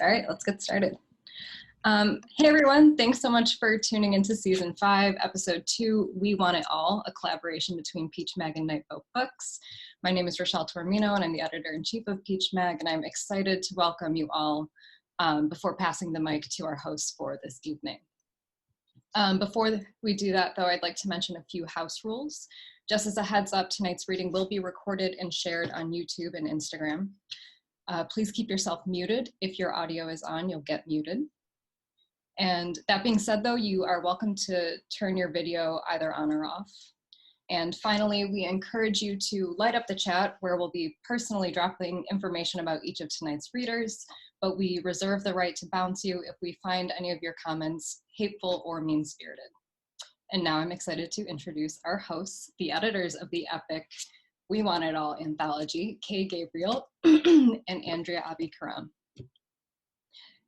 All right, let's get started. Hey everyone, thanks so much for tuning into season 5, episode 2, We Want It All, a collaboration between Peach Mag and Nightboat Books. My name is Rochelle Tormino and I'm the editor-in-chief of Peach Mag, and I'm excited to welcome you all before passing the mic to our hosts for this evening. Before we do that though, I'd like to mention a few house rules. Just as a heads up, tonight's reading will be recorded and shared on YouTube and Instagram. Please keep yourself muted. If your audio is on, you'll get muted. And that being said though, you are welcome to turn your video either on or off. And finally, we encourage you to light up the chat where we'll be personally dropping information about each of tonight's readers, but we reserve the right to bounce you if we find any of your comments hateful or mean-spirited. And now I'm excited to introduce our hosts, the editors of the epic We Want It All anthology, Gabriel and Andrea Abi-Karam.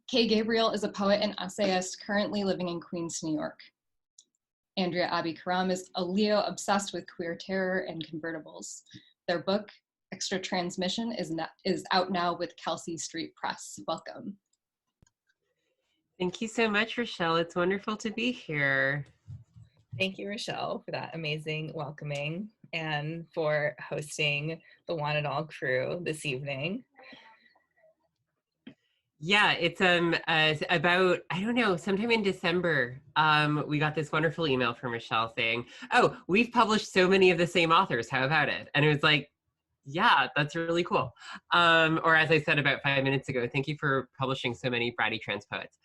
Gabriel is a poet and essayist currently living in Queens, New York. Andrea Abi-Karam is a Leo obsessed with queer terror and convertibles. Their book, Extra Transmission, is out now with Kelsey Street Press. Welcome. Thank you so much, Rochelle. It's wonderful to be here. Thank you, Rochelle, for that amazing welcoming and for hosting the Want It All crew this evening. Yeah, it's about, I don't know, sometime in December, we got this wonderful email from Rochelle saying, oh, we've published so many of the same authors, how about it? And it was like, yeah, that's really cool. Or as I said about 5 minutes ago, thank you for publishing so many bratty trans poets.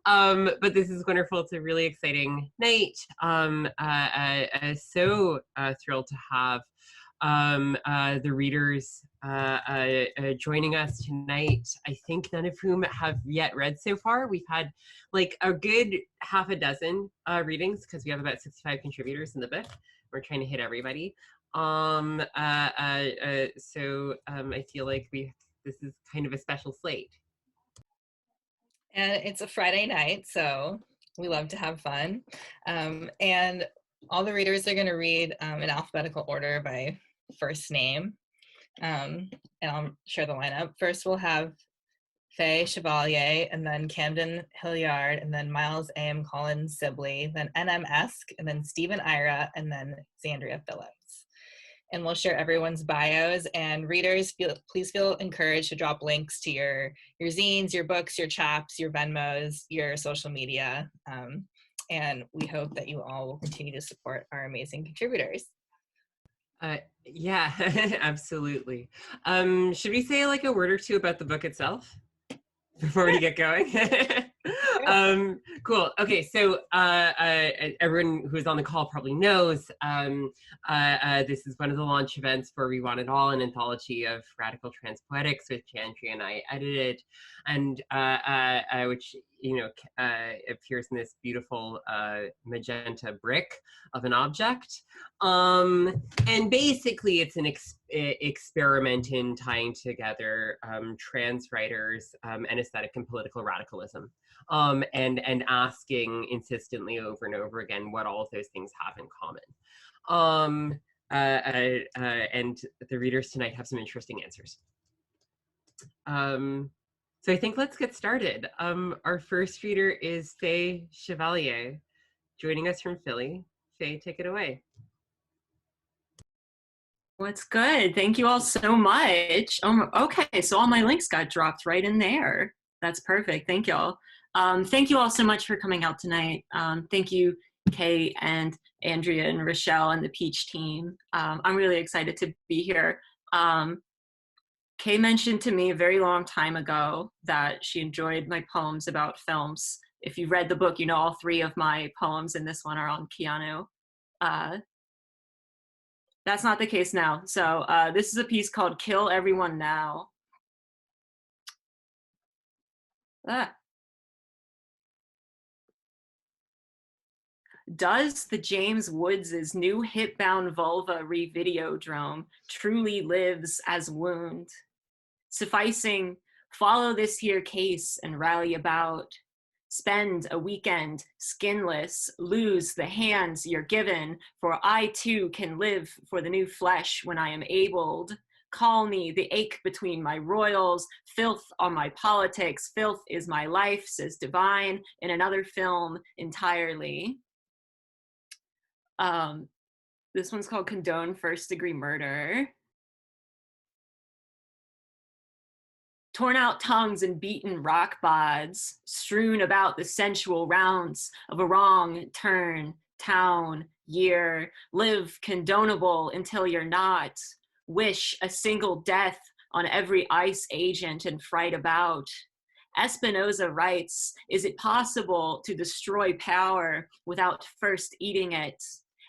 But this is wonderful. It's a really exciting night. So thrilled to have the readers joining us tonight. I think none of whom have yet read so far. We've had like a good half a dozen readings because we have about 65 contributors in the book. We're trying to hit everybody. So I feel like this is kind of a special slate. And it's a Friday night, so we love to have fun. And all the readers are going to read in alphabetical order by first name. And I'll share the lineup. First, we'll have Faye, Chevalier, and then Kamden, Hilliard, and then Miles A.M. Collins-Sibley, then N.M. Esk, and then Stephen Ira, and then Xandria, Phillips. And we'll share everyone's bios, and readers, please feel encouraged to drop links to your zines, your books, your chaps, your Venmos, your social media. And we hope that you all will continue to support our amazing contributors. Yeah, absolutely. Should we say like a word or two about the book itself before we get going? Cool. Okay, so everyone who's on the call probably knows this is one of the launch events for We Want It All, an anthology of radical trans poetics, which Andrea and I edited, and which appears in this beautiful magenta brick of an object. And basically it's an experiment in tying together trans writers and aesthetic and political radicalism, and asking insistently over and over again what all of those things have in common. And the readers tonight have some interesting answers. So I think let's get started. Our first reader is Faye Chevalier, joining us from Philly. Faye, take it away. What's good? Thank you all so much. Okay, so all my links got dropped right in there. That's perfect. Thank y'all. Thank you all so much for coming out tonight. Thank you, Kay and Andrea and Rochelle and the Peach team. I'm really excited to be here. Kay mentioned to me a very long time ago that she enjoyed my poems about films. If you read the book, you know all 3 of my poems in this one are on Keanu. That's not the case now. So this is a piece called Kill Everyone Now. Does the James Woods' new hip-bound vulva re-videodrome truly lives as wound? Sufficing, follow this here case and rally about. Spend a weekend skinless, lose the hands you're given, for I too can live for the new flesh when I am abled. Call me the ache between my royals, filth on my politics, filth is my life, says Divine in another film entirely. This one's called Condone First Degree Murder. Torn out tongues and beaten rock bods, strewn about the sensual rounds of a wrong turn, town, year, live condonable until you're not, wish a single death on every ICE agent and fright about. Espinoza writes, is it possible to destroy power without first eating it?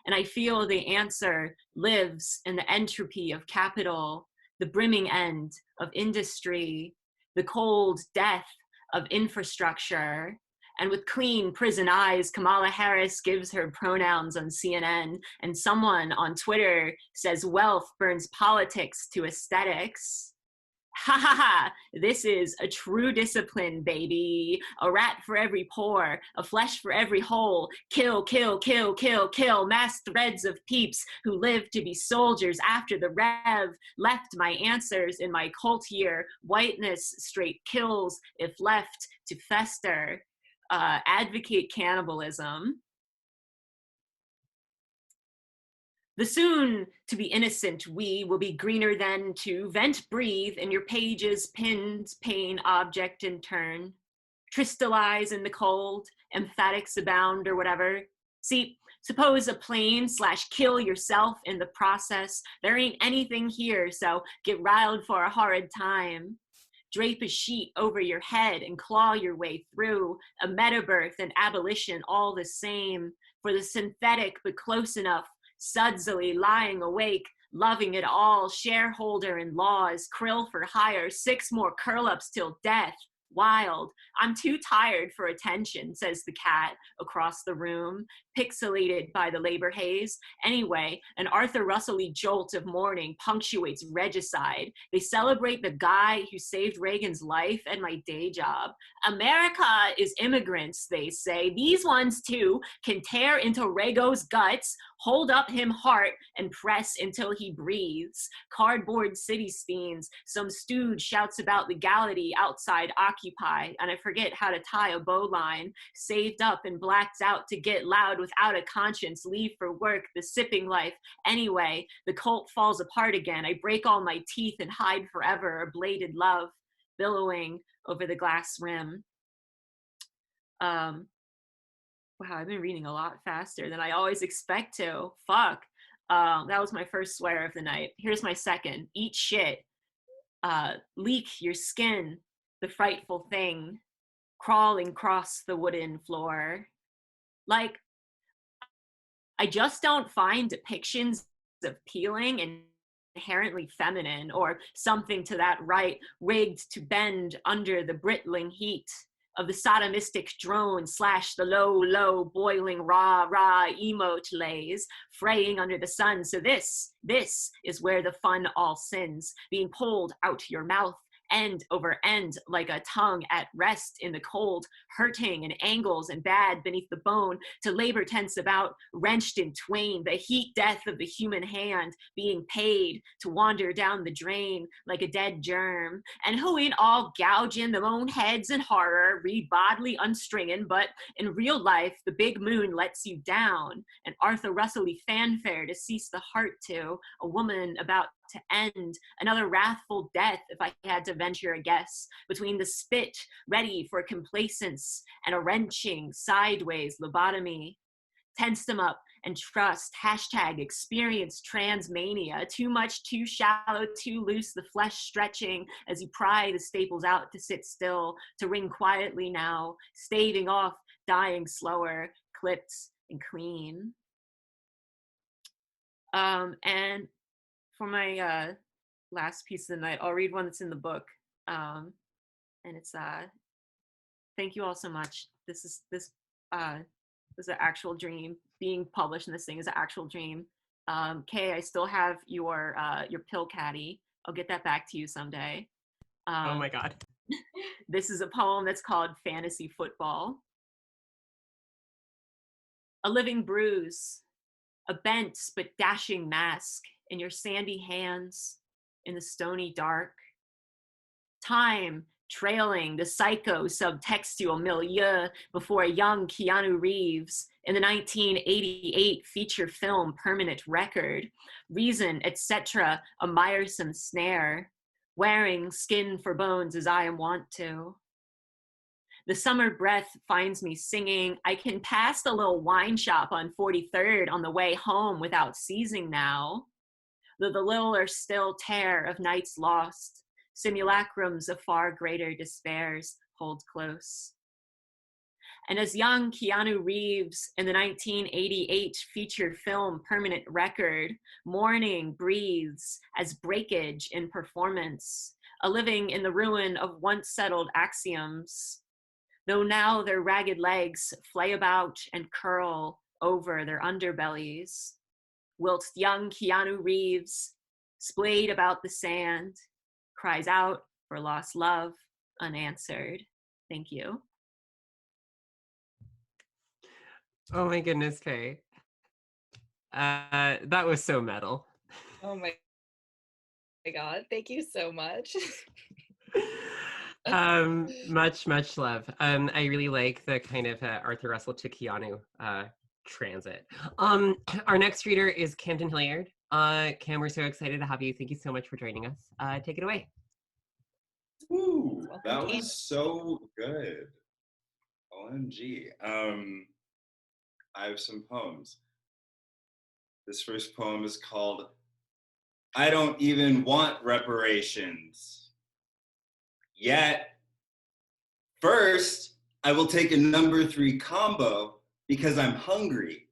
And I feel the answer lives in the entropy of capital, the brimming end of industry, the cold death of infrastructure. And with clean prison eyes, Kamala Harris gives her pronouns on CNN, and someone on Twitter says wealth burns politics to aesthetics. Ha ha ha, this is a true discipline, baby. A rat for every pore, a flesh for every hole. Kill, kill, kill, kill, kill. Mass threads of peeps who live to be soldiers after the rev. Left my answers in my cult year. Whiteness straight kills if left to fester. Advocate cannibalism. The soon to be innocent we will be greener than to vent breathe in your pages, pins, pain, object in turn. Crystallize in the cold, emphatics abound or whatever. See, suppose a plane / kill yourself in the process. There ain't anything here, so get riled for a horrid time. Drape a sheet over your head and claw your way through. A metabirth and abolition all the same. For the synthetic but close enough, sudsily lying awake, loving it all, shareholder in laws, krill for hire, 6 more curl-ups till death. Wild. I'm too tired for attention, says the cat across the room, pixelated by the labor haze. Anyway, an Arthur Russell-y jolt of morning punctuates regicide. They celebrate the guy who saved Reagan's life and my day job. America is immigrants, they say. These ones, too, can tear into Rego's guts, hold up him heart, and press until he breathes. Cardboard city scenes. Some stooge shouts about legality outside Occupy, and I forget how to tie a bowline. Saved up and blacked out to get loud without a conscience, leave for work, the sipping life. Anyway, the cult falls apart again. I break all my teeth and hide forever a bladed love, billowing over the glass rim. Wow, I've been reading a lot faster than I always expect to. Fuck. That was my first swear of the night. Here's my second. Eat shit. Leak your skin, the frightful thing, crawling across the wooden floor. Like, I just don't find depictions of peeling and inherently feminine or something to that right, rigged to bend under the brittling heat of the sodomistic drone / the low, boiling, raw, emote lays, fraying under the sun. So this is where the fun all sins, being pulled out your mouth, end over end, like a tongue at rest in the cold, hurting and angles and bad beneath the bone, to labor tense about, wrenched in twain, the heat death of the human hand, being paid to wander down the drain like a dead germ. And who ain't all gouging their own heads in horror, read bodily unstringing, but in real life, the big moon lets you down. An Arthur Russell-y fanfare to cease the heart to, a woman about to end, another wrathful death if I had to venture a guess, between the spit ready for complacence and a wrenching sideways lobotomy. Tense them up and trust, hashtag experience transmania, too much, too shallow, too loose, the flesh stretching as you pry the staples out to sit still, to ring quietly now, staving off, dying slower, clipped and clean. And for my last piece of the night, I'll read one that's in the book. And it's, thank you all so much. This is an actual dream. Being published in this thing is an actual dream. Kay, I still have your pill caddy. I'll get that back to you someday. Oh my God. This is a poem that's called Fantasy Football. A living bruise, a bent but dashing mask in your sandy hands, in the stony dark. Time trailing the psycho subtextual milieu before a young Keanu Reeves in the 1988 feature film Permanent Record, Reason, etc., a miresome snare, wearing skin for bones as I am wont to. The summer breath finds me singing, I can pass the little wine shop on 43rd on the way home without seizing now. Though the littler still tear of nights lost, simulacrums of far greater despairs hold close. And as young Keanu Reeves in the 1988 feature film Permanent Record, mourning breathes as breakage in performance, a living in the ruin of once settled axioms, though now their ragged legs flay about and curl over their underbellies, whilst young Keanu Reeves, splayed about the sand, cries out for lost love unanswered. Thank you. Oh my goodness, Faye. That was so metal. Oh my God, thank you so much. Much love. I really like the kind of Arthur Russell to Keanu transit. Our next reader is Kamden Hilliard. Cam, we're so excited to have you. Thank you so much for joining us. Take it away. Ooh, that was so good. OMG. I have some poems. This first poem is called I Don't Even Want Reparations. Yet, first, I will take a number 3 combo because I'm hungry,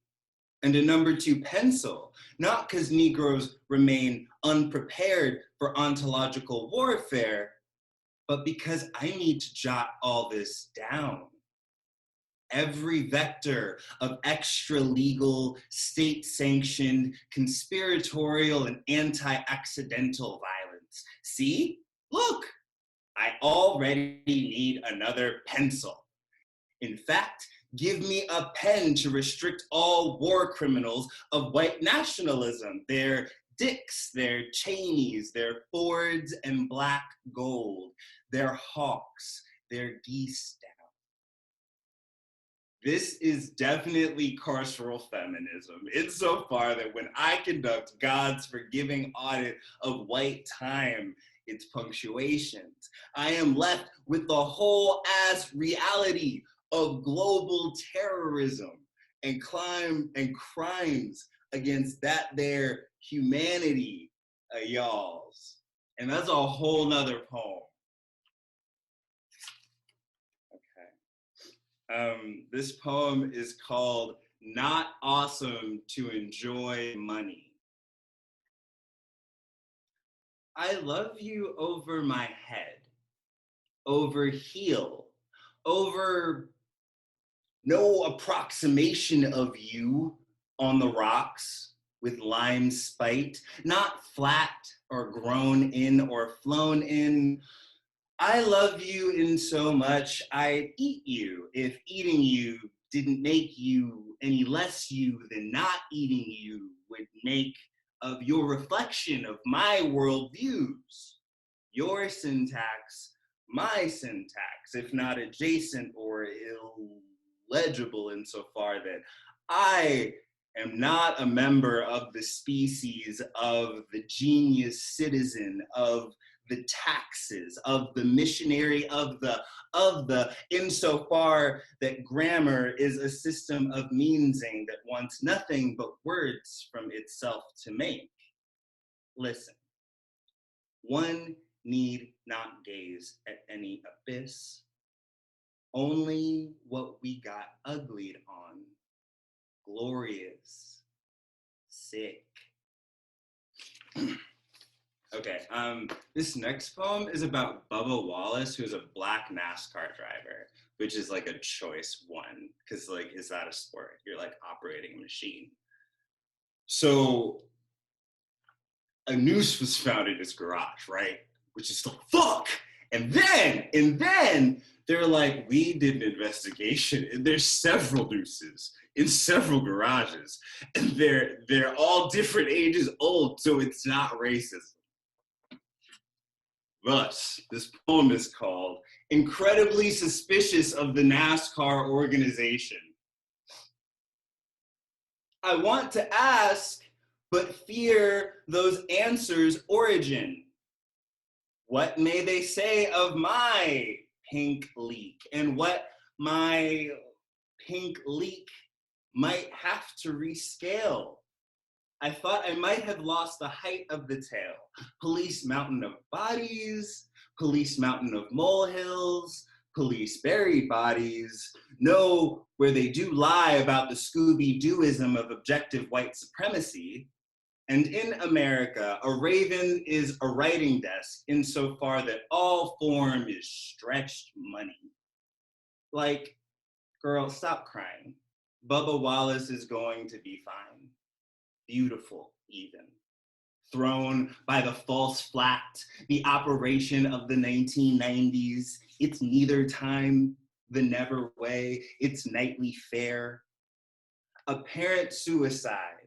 and a number 2 pencil, not because Negroes remain unprepared for ontological warfare, but because I need to jot all this down. Every vector of extra-legal, state-sanctioned, conspiratorial, and anti-accidental violence. See? Look, I already need another pencil. In fact, give me a pen to restrict all war criminals of white nationalism, their Dicks, their Cheneys, their Fords and black gold, their hawks, their geese down. This is definitely carceral feminism, insofar that when I conduct God's forgiving audit of white time, its punctuations, I am left with the whole ass reality of global terrorism and crimes against that there humanity of y'all's. And that's a whole nother poem. This poem is called Not Awesome to Enjoy Money. I love you over my head, over heel, over no approximation of you on the rocks with lime spite, not flat or grown in or flown in. I love you in so much I'd eat you if eating you didn't make you any less you than not eating you would make of your reflection of my worldviews. Your syntax, my syntax, if not adjacent or illegible insofar that I am not a member of the species of the genius citizen, of the taxes, of the missionary, of the insofar that grammar is a system of meansing that wants nothing but words from itself to make. Listen, one need not gaze at any abyss, only what we got uglied on, glorious, sick. Okay, this next poem is about Bubba Wallace, who's a black NASCAR driver, which is like a choice one, because like, is that a sport? You're like operating a machine. So a noose was found in his garage, right? Which is like, fuck! And then they're like, we did an investigation and there's several nooses in several garages and they're all different ages old, so it's not racism. Thus, this poem is called Incredibly Suspicious of the NASCAR Organization. I want to ask, but fear those answers' origin. What may they say of my pink leak, and what my pink leak might have to rescale? I thought I might have lost the height of the tail. Police mountain of bodies, police mountain of molehills, police buried bodies, know where they do lie about the Scooby-Dooism of objective white supremacy. And in America, a raven is a writing desk insofar that all form is stretched money. Like, girl, stop crying. Bubba Wallace is going to be fine. Beautiful, even. Thrown by the false flat, the operation of the 1990s. It's neither time, the never way, it's nightly fare. Apparent suicide.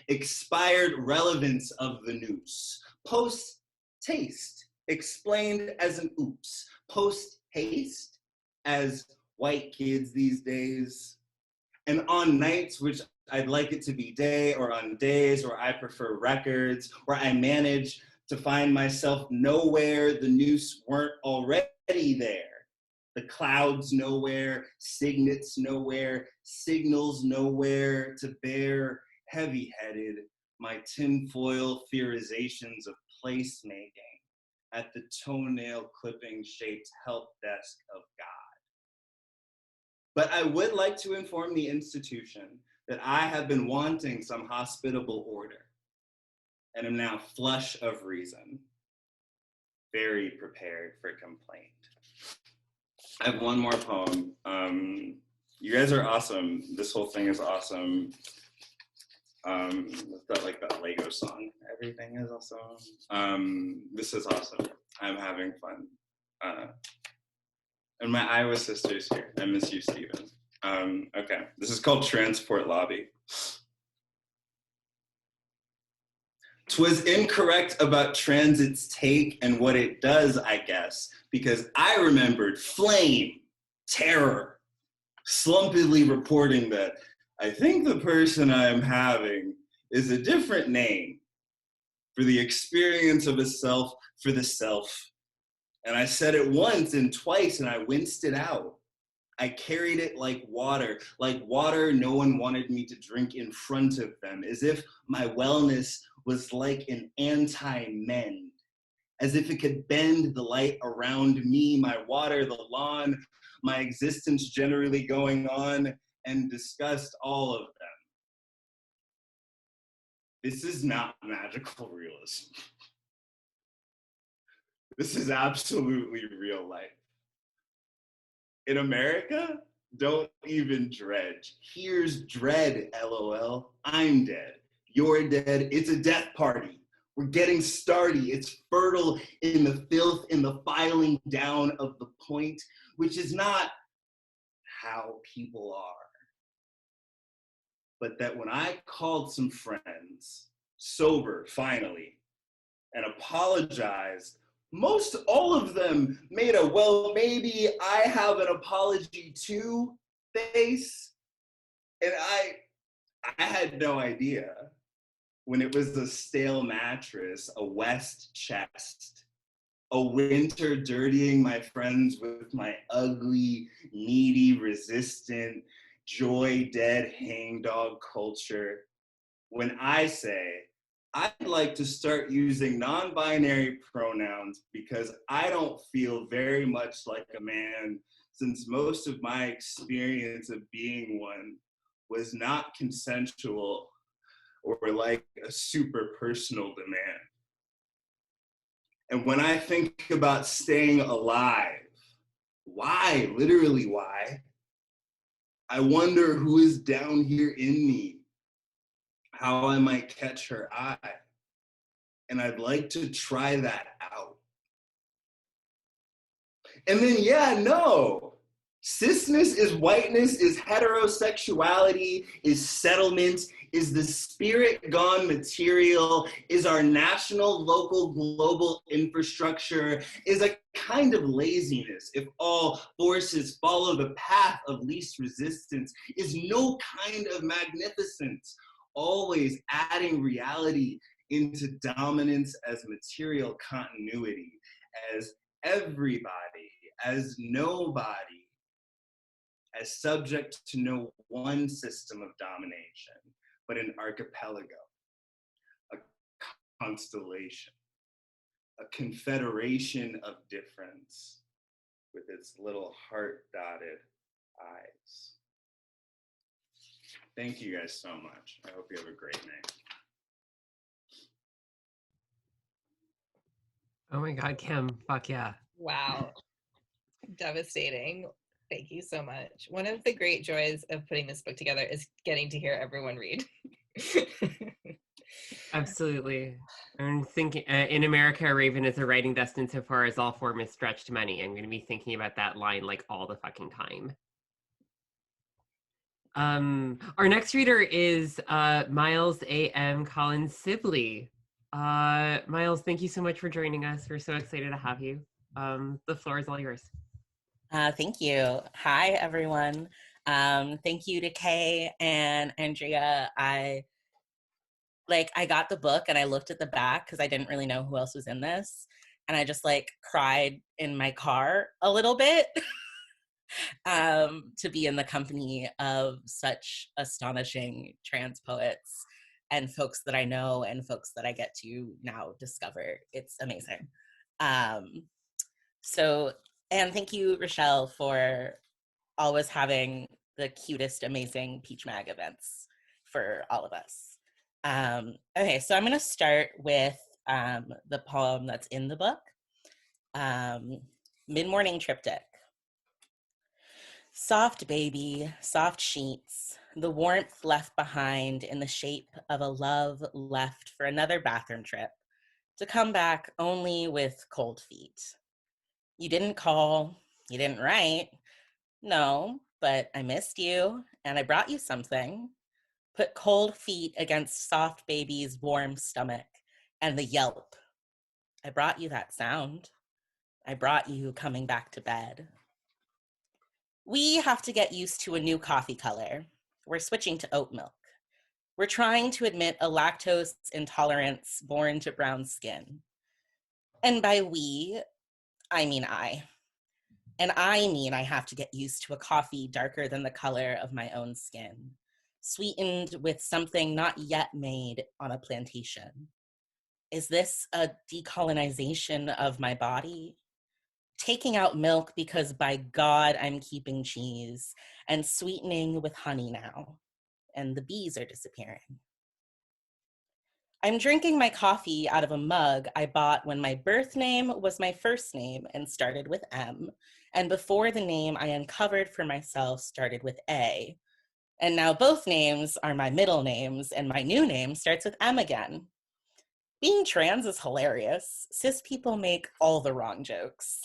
Expired relevance of the noose. Post-taste, explained as an oops. Post-haste, as white kids these days. And on nights which I'd like it to be day, or on days where I prefer records, where I manage to find myself nowhere the noose weren't already there. The clouds nowhere, signets nowhere, signals nowhere to bear, heavy-headed, my tinfoil theorizations of placemaking at the toenail clipping-shaped help desk of God. But I would like to inform the institution that I have been wanting some hospitable order, and am now flush of reason, very prepared for complaint. I have one more poem. You guys are awesome. This whole thing is awesome. That like that Lego song. Everything is awesome. This is awesome. I'm having fun. And my Iowa sister's here. I miss you, Steven. Okay, this is called Transport Lobby. 'Twas incorrect about transit's take and what it does, I guess, because I remembered flame, terror, slumpedly reporting that I think the person I'm having is a different name for the experience of a self for the self. And I said it once and twice and I winced it out. I carried it like water no one wanted me to drink in front of them, as if my wellness was like an anti-mend, as if it could bend the light around me, my water, the lawn, my existence generally going on, and discussed all of them. This is not magical realism. This is absolutely real life. In America, don't even dredge. Here's dread, LOL. I'm dead. You're dead. It's a death party. We're getting starty. It's fertile in the filth, in the filing down of the point, which is not how people are. But that when I called some friends, sober finally, and apologized, most all of them made a, well, maybe I have an apology too face. And I had no idea when it was a stale mattress, a West chest, a winter dirtying my friends with my ugly, needy, resistant, joy dead hangdog culture. When I say, I'd like to start using non-binary pronouns because I don't feel very much like a man, since most of my experience of being one was not consensual or like a super personal demand. And when I think about staying alive, why, literally why, I wonder who is down here in me, how I might catch her eye. And I'd like to try that out. And then, yeah, no, Cisness is whiteness, is heterosexuality, is settlement, is the spirit gone material, is our national, local, global infrastructure, is a kind of laziness if all forces follow the path of least resistance, is no kind of magnificence, always adding reality into dominance as material continuity, as everybody, as nobody, as subject to no one system of domination, but an archipelago, a constellation, a confederation of difference with its little heart-dotted eyes. Thank you guys so much. I hope you have a great night. Oh my God, Kim, fuck yeah. Wow. Devastating. Thank you so much. One of the great joys of putting this book together is getting to hear everyone read. Absolutely. I'm thinking, in America, a raven is a writing desk insofar as all form is stretched money. I'm going to be thinking about that line like all the fucking time. Our next reader is Miles A.M. Collins-Sibley. Miles, thank you so much for joining us. We're so excited to have you. The floor is all yours. Thank you. Hi, everyone. Thank you to Kay and Andrea. I got the book and I looked at the back because I didn't really know who else was in this. And I just cried in my car a little bit to be in the company of such astonishing trans poets and folks that I know and folks that I get to now discover. It's amazing. And thank you, Rochelle, for always having the cutest, amazing Peach Mag events for all of us. Okay, so I'm going to start with the poem that's in the book, Mid-Morning Triptych. Soft baby, soft sheets, the warmth left behind in the shape of a love left for another bathroom trip, to come back only with cold feet. You didn't call, you didn't write. No, but I missed you, and I brought you something. Put cold feet against soft baby's warm stomach, and the yelp. I brought you that sound. I brought you coming back to bed. We have to get used to a new coffee color. We're switching to oat milk. We're trying to admit a lactose intolerance born to brown skin. And by we, I mean I. And I mean I have to get used to a coffee darker than the color of my own skin, sweetened with something not yet made on a plantation. Is this a decolonization of my body? Taking out milk because by God I'm keeping cheese and sweetening with honey now, and the bees are disappearing. I'm drinking my coffee out of a mug I bought when my birth name was my first name and started with M, and before the name I uncovered for myself started with A. And now both names are my middle names, and my new name starts with M again. Being trans is hilarious. Cis people make all the wrong jokes.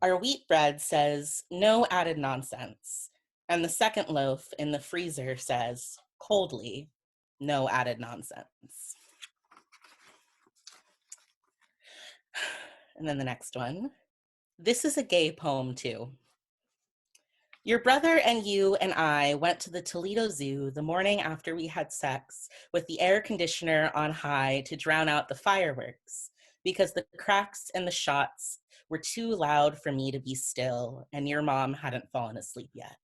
Our wheat bread says, no added nonsense. And the second loaf in the freezer says, coldly, no added nonsense. And then the next one. This is a gay poem too. Your brother and you and I went to the Toledo Zoo the morning after we had sex with the air conditioner on high to drown out the fireworks because the cracks and the shots were too loud for me to be still and your mom hadn't fallen asleep yet.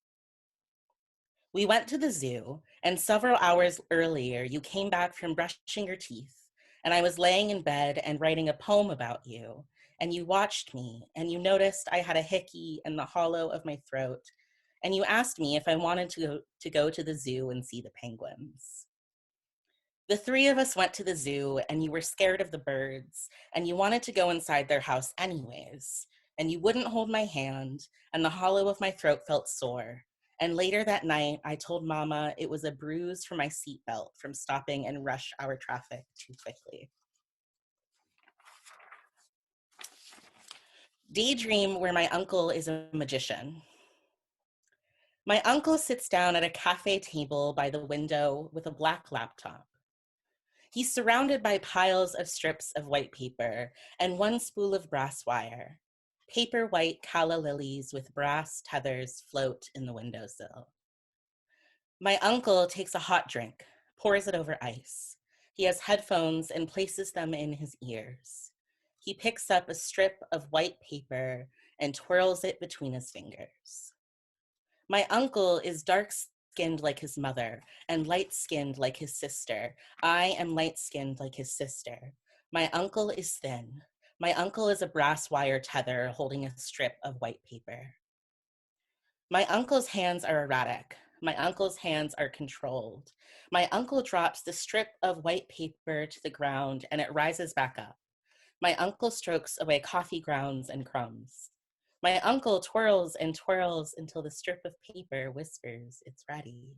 We went to the zoo and several hours earlier you came back from brushing your teeth and I was laying in bed and writing a poem about you and you watched me and you noticed I had a hickey in the hollow of my throat and you asked me if I wanted to go to the zoo and see the penguins. The three of us went to the zoo and you were scared of the birds and you wanted to go inside their house anyways, and you wouldn't hold my hand and the hollow of my throat felt sore. And later that night, I told Mama it was a bruise from my seatbelt from stopping in rush hour traffic too quickly. Daydream where my uncle is a magician. My uncle sits down at a cafe table by the window with a black laptop. He's surrounded by piles of strips of white paper and one spool of brass wire. Paper white calla lilies with brass tethers float in the windowsill. My uncle takes a hot drink, pours it over ice. He has headphones and places them in his ears. He picks up a strip of white paper and twirls it between his fingers. My uncle is dark-skinned like his mother and light-skinned like his sister. I am light-skinned like his sister. My uncle is thin. My uncle is a brass wire tether holding a strip of white paper. My uncle's hands are erratic. My uncle's hands are controlled. My uncle drops the strip of white paper to the ground and it rises back up. My uncle strokes away coffee grounds and crumbs. My uncle twirls and twirls until the strip of paper whispers, "It's ready."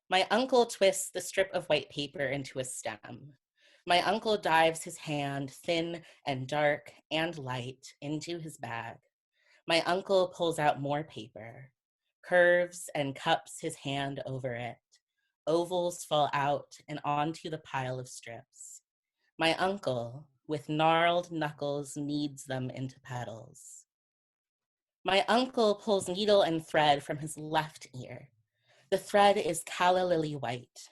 My uncle twists the strip of white paper into a stem. My uncle dives his hand, thin and dark and light, into his bag. My uncle pulls out more paper, curves and cups his hand over it. Ovals fall out and onto the pile of strips. My uncle, with gnarled knuckles, kneads them into petals. My uncle pulls needle and thread from his left ear. The thread is calla lily white.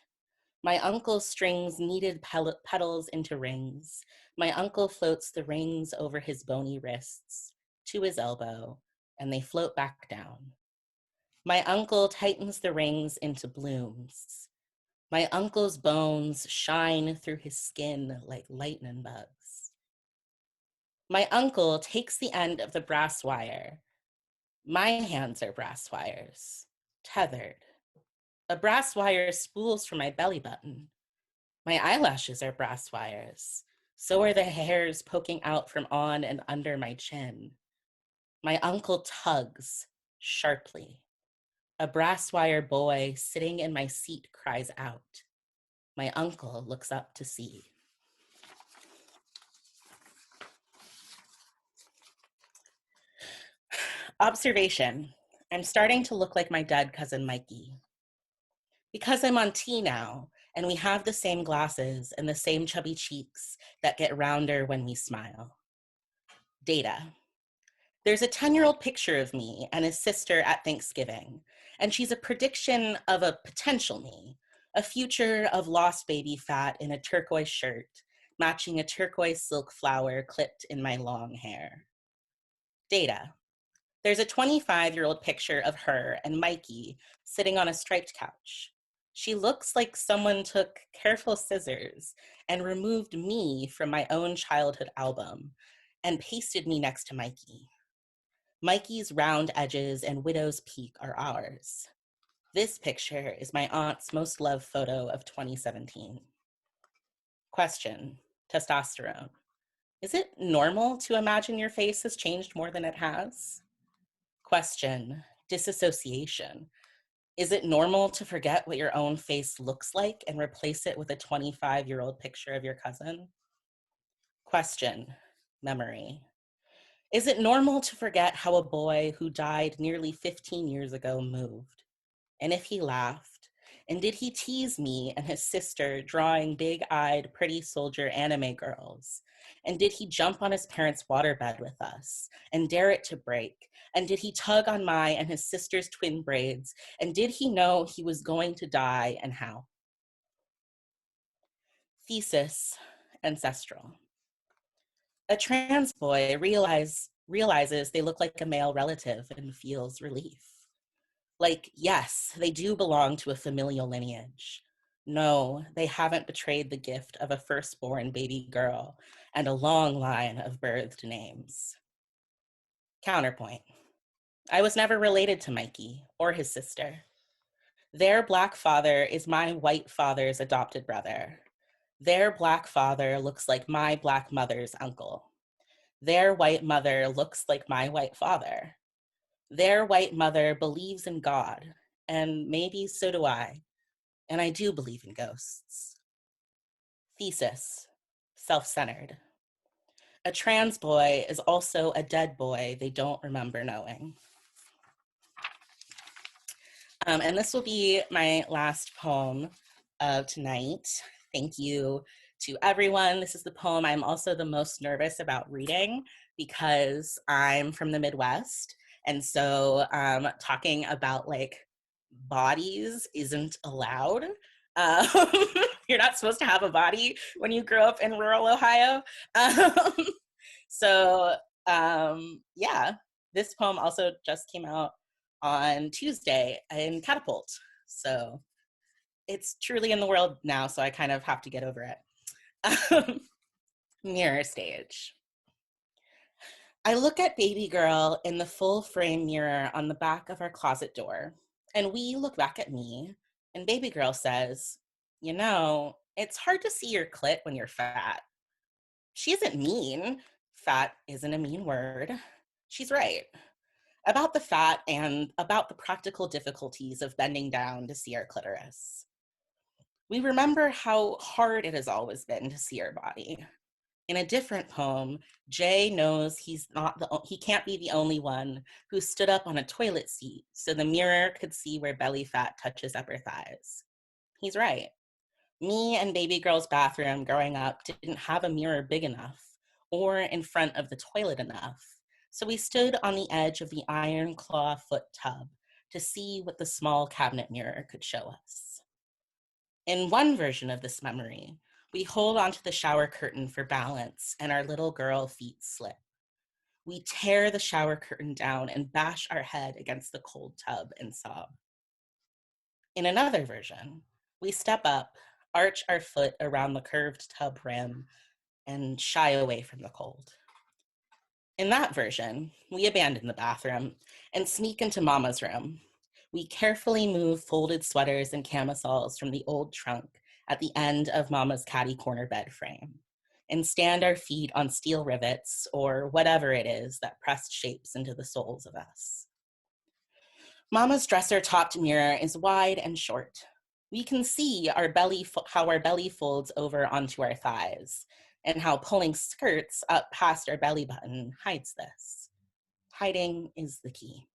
My uncle strings kneaded petals into rings. My uncle floats the rings over his bony wrists to his elbow, and they float back down. My uncle tightens the rings into blooms. My uncle's bones shine through his skin like lightning bugs. My uncle takes the end of the brass wire. My hands are brass wires, tethered. A brass wire spools from my belly button. My eyelashes are brass wires. So are the hairs poking out from on and under my chin. My uncle tugs sharply. A brass wire boy sitting in my seat cries out. My uncle looks up to see. Observation. I'm starting to look like my dead cousin Mikey. Because I'm on T now, and we have the same glasses and the same chubby cheeks that get rounder when we smile. Data. There's a 10-year-old picture of me and his sister at Thanksgiving, and she's a prediction of a potential me, a future of lost baby fat in a turquoise shirt, matching a turquoise silk flower clipped in my long hair. Data. There's a 25-year-old picture of her and Mikey sitting on a striped couch. She looks like someone took careful scissors and removed me from my own childhood album and pasted me next to Mikey. Mikey's round edges and widow's peak are ours. This picture is my aunt's most loved photo of 2017. Question, testosterone. Is it normal to imagine your face has changed more than it has? Question, disassociation. Is it normal to forget what your own face looks like and replace it with a 25-year-old picture of your cousin? Question, memory. Is it normal to forget how a boy who died nearly 15 years ago moved? And if he laughed, and did he tease me and his sister drawing big-eyed, pretty soldier anime girls? And did he jump on his parents' waterbed with us and dare it to break? And did he tug on my and his sister's twin braids? And did he know he was going to die and how? Thesis, ancestral. A trans boy realizes they look like a male relative and feels relief. Like, yes, they do belong to a familial lineage. No, they haven't betrayed the gift of a firstborn baby girl and a long line of birthed names. Counterpoint. I was never related to Mikey or his sister. Their Black father is my white father's adopted brother. Their Black father looks like my Black mother's uncle. Their white mother looks like my white father. Their white mother believes in God, and maybe so do I. And I do believe in ghosts. Thesis, self-centered. A trans boy is also a dead boy they don't remember knowing. And this will be my last poem of tonight. Thank you to everyone. This is the poem I'm also the most nervous about reading because I'm from the Midwest. And so talking about like bodies isn't allowed. Um, you're not supposed to have a body when you grow up in rural Ohio. Yeah, this poem also just came out on Tuesday in Catapult. So it's truly in the world now, so I kind of have to get over it. Mirror stage. I look at baby girl in the full frame mirror on the back of our closet door, and we look back at me, and baby girl says, you know, it's hard to see your clit when you're fat. She isn't mean. Fat isn't a mean word. She's right. About the fat and about the practical difficulties of bending down to see our clitoris. We remember how hard it has always been to see our body. In a different poem, Jay knows he can't be the only one who stood up on a toilet seat so the mirror could see where belly fat touches upper thighs. He's right. Me and baby girl's bathroom growing up didn't have a mirror big enough or in front of the toilet enough. So we stood on the edge of the iron claw foot tub to see what the small cabinet mirror could show us. In one version of this memory, we hold onto the shower curtain for balance and our little girl feet slip. We tear the shower curtain down and bash our head against the cold tub and sob. In another version, we step up, arch our foot around the curved tub rim, and shy away from the cold. In that version, we abandon the bathroom and sneak into Mama's room. We carefully move folded sweaters and camisoles from the old trunk at the end of Mama's catty corner bed frame and stand our feet on steel rivets or whatever it is that pressed shapes into the souls of us. Mama's dresser-topped mirror is wide and short. We can see how our belly folds over onto our thighs and how pulling skirts up past our belly button hides this. Hiding is the key.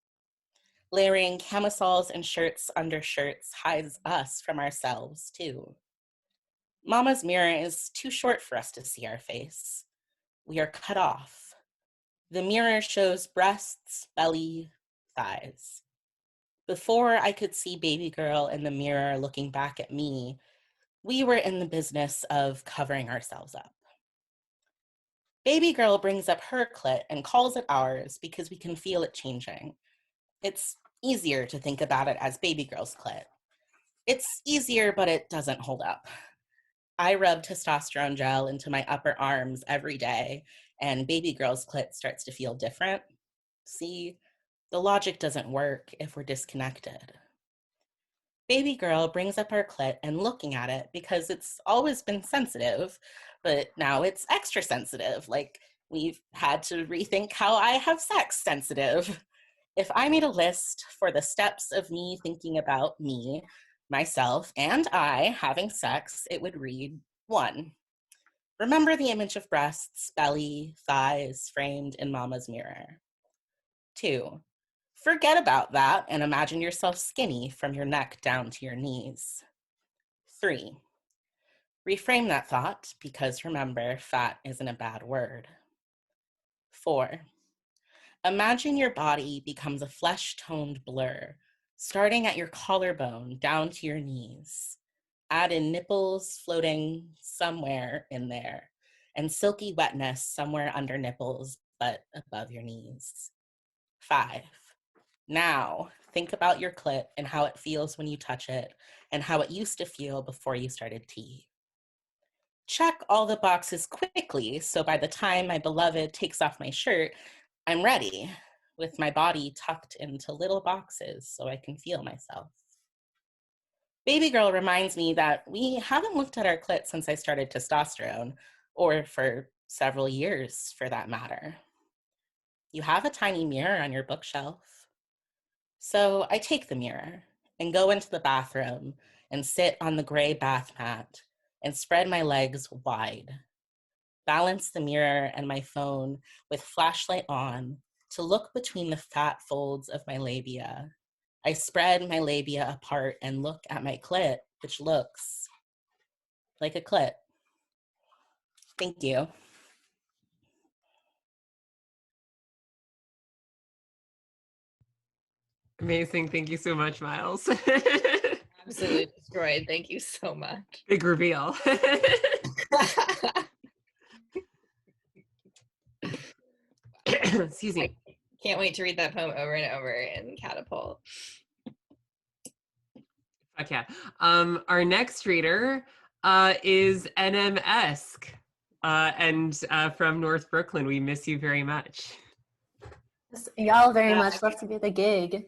Layering camisoles and shirts under shirts hides us from ourselves, too. Mama's mirror is too short for us to see our face. We are cut off. The mirror shows breasts, belly, thighs. Before I could see baby girl in the mirror looking back at me, we were in the business of covering ourselves up. Baby girl brings up her clit and calls it ours because we can feel it changing. It's easier to think about it as baby girl's clit. It's easier, but it doesn't hold up. I rub testosterone gel into my upper arms every day, and baby girl's clit starts to feel different. See, the logic doesn't work if we're disconnected. Baby girl brings up her clit and looking at it because it's always been sensitive, but now it's extra sensitive. Like we've had to rethink how I have sex sensitive. If I made a list for the steps of me thinking about me, myself, and I having sex, it would read 1. Remember the image of breasts, belly, thighs framed in Mama's mirror. 2. Forget about that and imagine yourself skinny from your neck down to your knees. 3. Reframe that thought because remember, fat isn't a bad word. 4. Imagine your body becomes a flesh-toned blur, starting at your collarbone down to your knees. Add in nipples floating somewhere in there, and silky wetness somewhere under nipples, but above your knees. 5. Now, think about your clit and how it feels when you touch it, and how it used to feel before you started tea. Check all the boxes quickly, so by the time my beloved takes off my shirt, I'm ready, with my body tucked into little boxes so I can feel myself. Baby girl reminds me that we haven't looked at our clit since I started testosterone, or for several years for that matter. You have a tiny mirror on your bookshelf. So I take the mirror and go into the bathroom and sit on the gray bath mat and spread my legs wide. Balance the mirror and my phone with flashlight on to look between the fat folds of my labia I spread my labia apart and look at my clit, which looks like a clit. Thank you. Amazing. Thank you so much, Miles. Absolutely destroyed. Thank you so much. Big reveal. Excuse me. Can't wait to read that poem over and over in Catapult. Okay. Our next reader is NM-esque and from North Brooklyn. We miss you very much. Y'all very much love to be at the gig.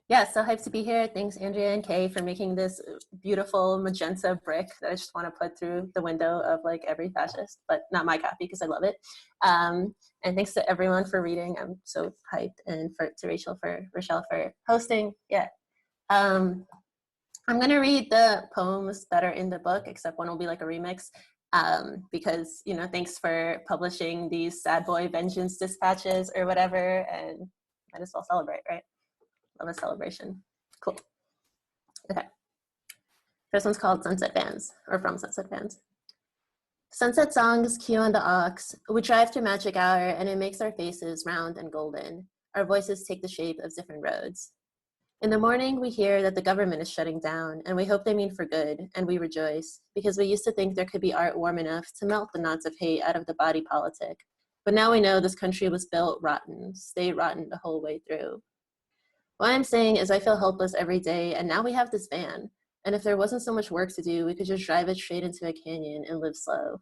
Yeah, so hyped to be here. Thanks, Andrea and Kay, for making this beautiful magenta brick that I just want to put through the window of like every fascist, but not my copy because I love it. And thanks to everyone for reading. I'm so hyped, and to Rochelle for hosting. Yeah. I'm gonna read the poems that are in the book, except one will be like a remix. Because, you know, thanks for publishing these sad boy vengeance dispatches or whatever, and might as well celebrate, right? Love a celebration. Cool. Okay. First one's called Sunset Bands, or from Sunset Bands. Sunset songs cue on the aux. We drive through magic hour and it makes our faces round and golden. Our voices take the shape of different roads. In the morning, we hear that the government is shutting down, and we hope they mean for good, and we rejoice, because we used to think there could be art warm enough to melt the knots of hate out of the body politic. But now we know this country was built rotten, stayed rotten the whole way through. What I'm saying is I feel helpless every day, and now we have this van, and if there wasn't so much work to do, we could just drive it straight into a canyon and live slow.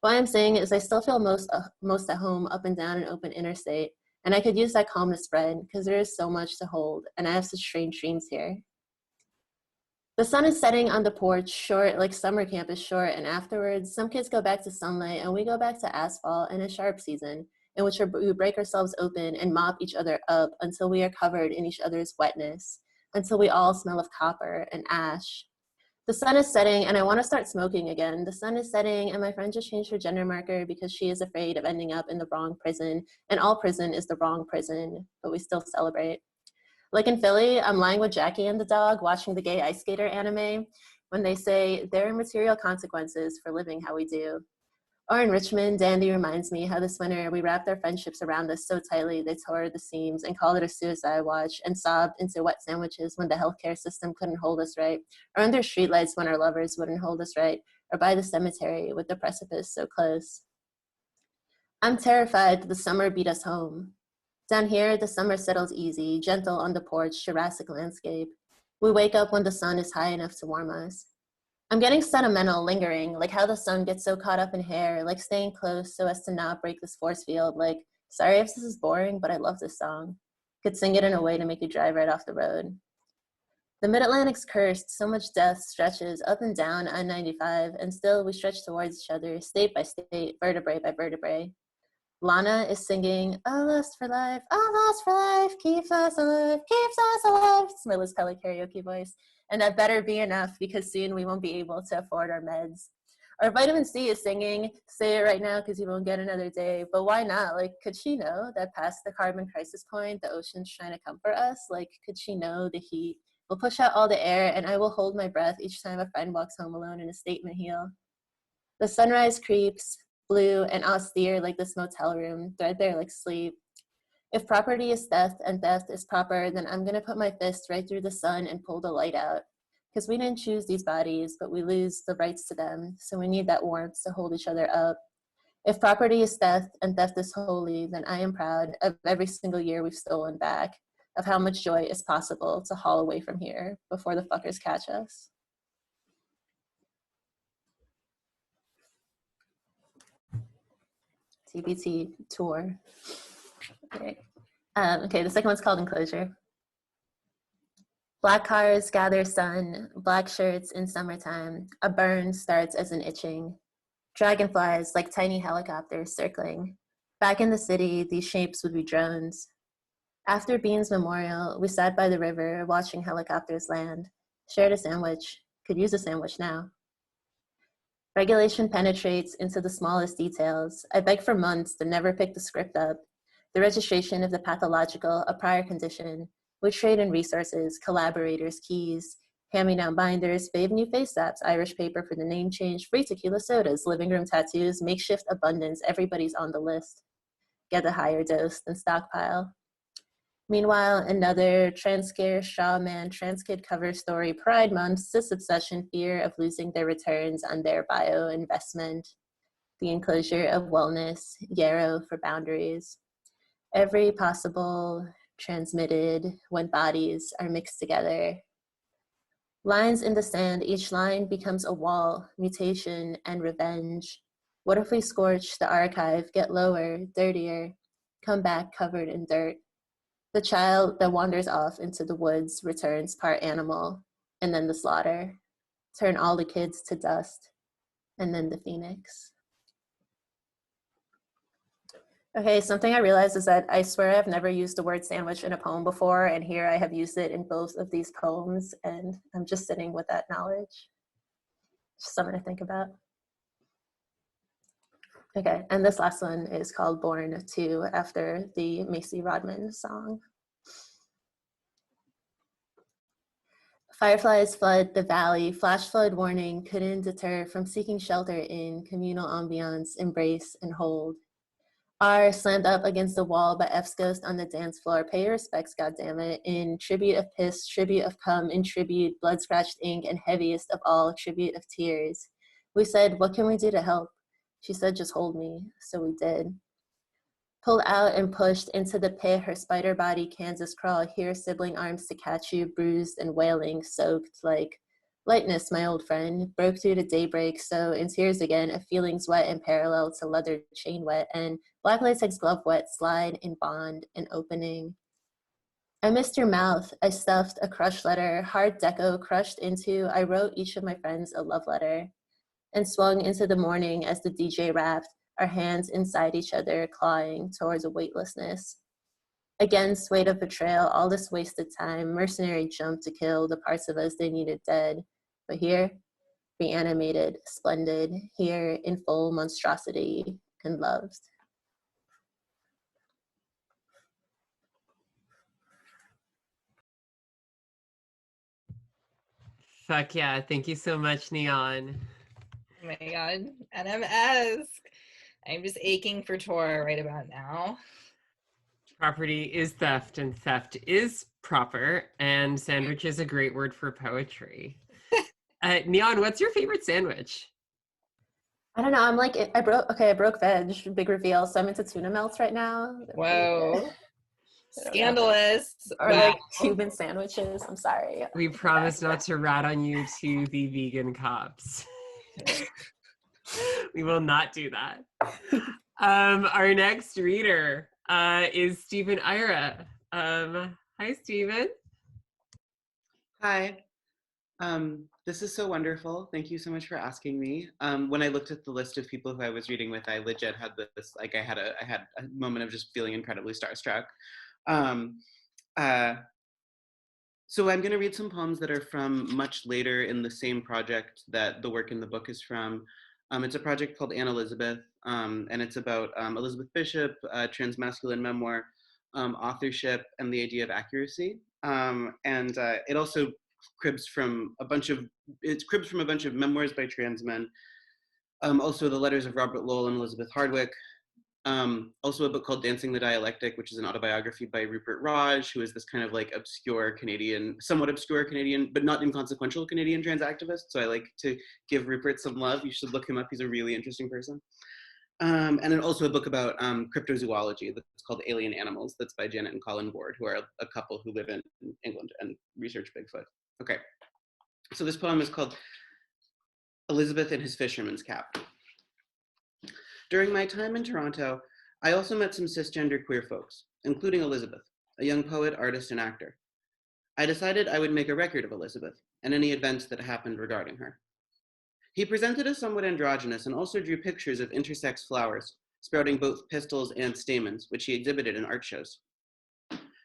What I'm saying is I still feel most at home up and down an open interstate, and I could use that calm to spread because there is so much to hold, and I have such strange dreams here. The sun is setting on the porch, short like summer camp is short, and afterwards, some kids go back to sunlight, and we go back to asphalt and a sharp season, in which we break ourselves open and mop each other up until we are covered in each other's wetness, until we all smell of copper and ash. The sun is setting, and I want to start smoking again. The sun is setting, and my friend just changed her gender marker because she is afraid of ending up in the wrong prison, and all prison is the wrong prison, but we still celebrate. Like in Philly, I'm lying with Jackie and the dog watching the gay ice skater anime when they say there are material consequences for living how we do. Or in Richmond, Dandy reminds me how this winter we wrapped our friendships around us so tightly they tore the seams and called it a suicide watch and sobbed into wet sandwiches when the healthcare system couldn't hold us right, or under streetlights when our lovers wouldn't hold us right, or by the cemetery with the precipice so close. I'm terrified that the summer beat us home. Down here, the summer settles easy, gentle on the porch, Jurassic landscape. We wake up when the sun is high enough to warm us. I'm getting sentimental, lingering, like how the sun gets so caught up in hair, like staying close so as to not break this force field, like, sorry if this is boring, but I love this song. Could sing it in a way to make you drive right off the road. The Mid-Atlantic's cursed, so much death stretches up and down I-95, and still we stretch towards each other, state by state, vertebrae by vertebrae. Lana is singing, "A lust for life, a lust for life, keeps us alive, keeps us alive." It's my Liz Kelly karaoke voice. And that better be enough because soon we won't be able to afford our meds. Or Vitamin C is singing, "Say it right now because you won't get another day." But why not? Like, could she know that past the carbon crisis point, the ocean's trying to come for us? Like, could she know the heat will push out all the air and I will hold my breath each time a friend walks home alone in a statement heel? The sunrise creeps, blue and austere like this motel room, threadbare like sleep. If property is theft and theft is proper, then I'm gonna put my fist right through the sun and pull the light out. Because we didn't choose these bodies, but we lose the rights to them, so we need that warmth to hold each other up. If property is theft and theft is holy, then I am proud of every single year we've stolen back, of how much joy is possible to haul away from here before the fuckers catch us. TBT tour. Okay. Okay, the second one's called Enclosure. Black cars gather sun, black shirts in summertime. A burn starts as an itching. Dragonflies like tiny helicopters circling. Back in the city, these shapes would be drones. After Bean's memorial, we sat by the river watching helicopters land. Shared a sandwich. Could use a sandwich now. Regulation penetrates into the smallest details. I begged for months to never pick the script up. The registration of the pathological, a prior condition. We trade in resources, collaborators, keys, hand-me-down binders, fave new face apps, Irish paper for the name change, free tequila sodas, living room tattoos, makeshift abundance, everybody's on the list. Get a higher dose than stockpile. Meanwhile, another trans-scare, straw man, trans kid cover story, Pride Month, cis obsession, fear of losing their returns on their bio investment, the enclosure of wellness, yarrow for boundaries. Every possible transmitted when bodies are mixed together. Lines in the sand, each line becomes a wall, mutation and revenge. What if we scorch the archive, get lower, dirtier, come back covered in dirt? The child that wanders off into the woods returns part animal, and then the slaughter. Turn all the kids to dust, and then the phoenix. Okay, something I realized is that I swear I've never used the word sandwich in a poem before, and here I have used it in both of these poems, and I'm just sitting with that knowledge. Just something to think about. Okay, and this last one is called Born 2, after the Macy Rodman song. Fireflies flood the valley, flash flood warning couldn't deter from seeking shelter in communal ambiance, embrace and hold. R slammed up against the wall by F's ghost on the dance floor. Pay your respects, goddammit. In tribute of piss, tribute of cum, in tribute, blood-scratched ink, and heaviest of all, tribute of tears. We said, what can we do to help? She said, just hold me. So we did. Pulled out and pushed into the pit, her spider body Kansas crawl, here sibling arms to catch you, bruised and wailing, soaked like lightness, my old friend, broke through to daybreak, so in tears again, of feelings wet and parallel to leather chain wet, and black latex glove wet, slide in bond and opening. I missed your mouth. I stuffed a crushed letter, hard deco crushed into, I wrote each of my friends a love letter, and swung into the morning as the DJ rapped, our hands inside each other, clawing towards a weightlessness. Against weight of betrayal, all this wasted time, mercenary jump to kill the parts of us they needed dead. But here, reanimated, splendid, here in full monstrosity and loved. Fuck yeah, thank you so much, Neon. Oh my God, NMS. I'm just aching for Tor right about now. Property is theft, and theft is proper, and sandwich is a great word for poetry. Neon, what's your favorite sandwich? I don't know, I'm like, I broke veg, big reveal, so I'm into tuna melts right now. Whoa. Scandalous. Or wow. like Cuban sandwiches, I'm sorry. We promise not to rat on you to the vegan cops. We will not do that. Our next reader is Stephen Ira. Hi, Stephen. Hi. This is so wonderful. Thank you so much for asking me. When I looked at the list of people who I was reading with, I legit had this, like I had a moment of just feeling incredibly starstruck. So I'm gonna read some poems that are from much later in the same project that the work in the book is from. It's a project called Anne Elizabeth, and it's about Elizabeth Bishop, transmasculine memoir, authorship, and the idea of accuracy. It also cribs from a bunch of memoirs by trans men. Also the letters of Robert Lowell and Elizabeth Hardwick. Also a book called Dancing the Dialectic, which is an autobiography by Rupert Raj, who is this kind of like obscure Canadian, somewhat obscure Canadian, but not inconsequential Canadian trans activist. So I like to give Rupert some love. You should look him up. He's a really interesting person. And then also a book about cryptozoology that's called Alien Animals. That's by Janet and Colin Ward, who are a couple who live in England and research Bigfoot. Okay, so this poem is called Elizabeth in His Fisherman's Cap. During my time in Toronto, I also met some cisgender queer folks, including Elizabeth, a young poet, artist, and actor. I decided I would make a record of Elizabeth and any events that happened regarding her. He presented as somewhat androgynous and also drew pictures of intersex flowers, sprouting both pistils and stamens, which he exhibited in art shows.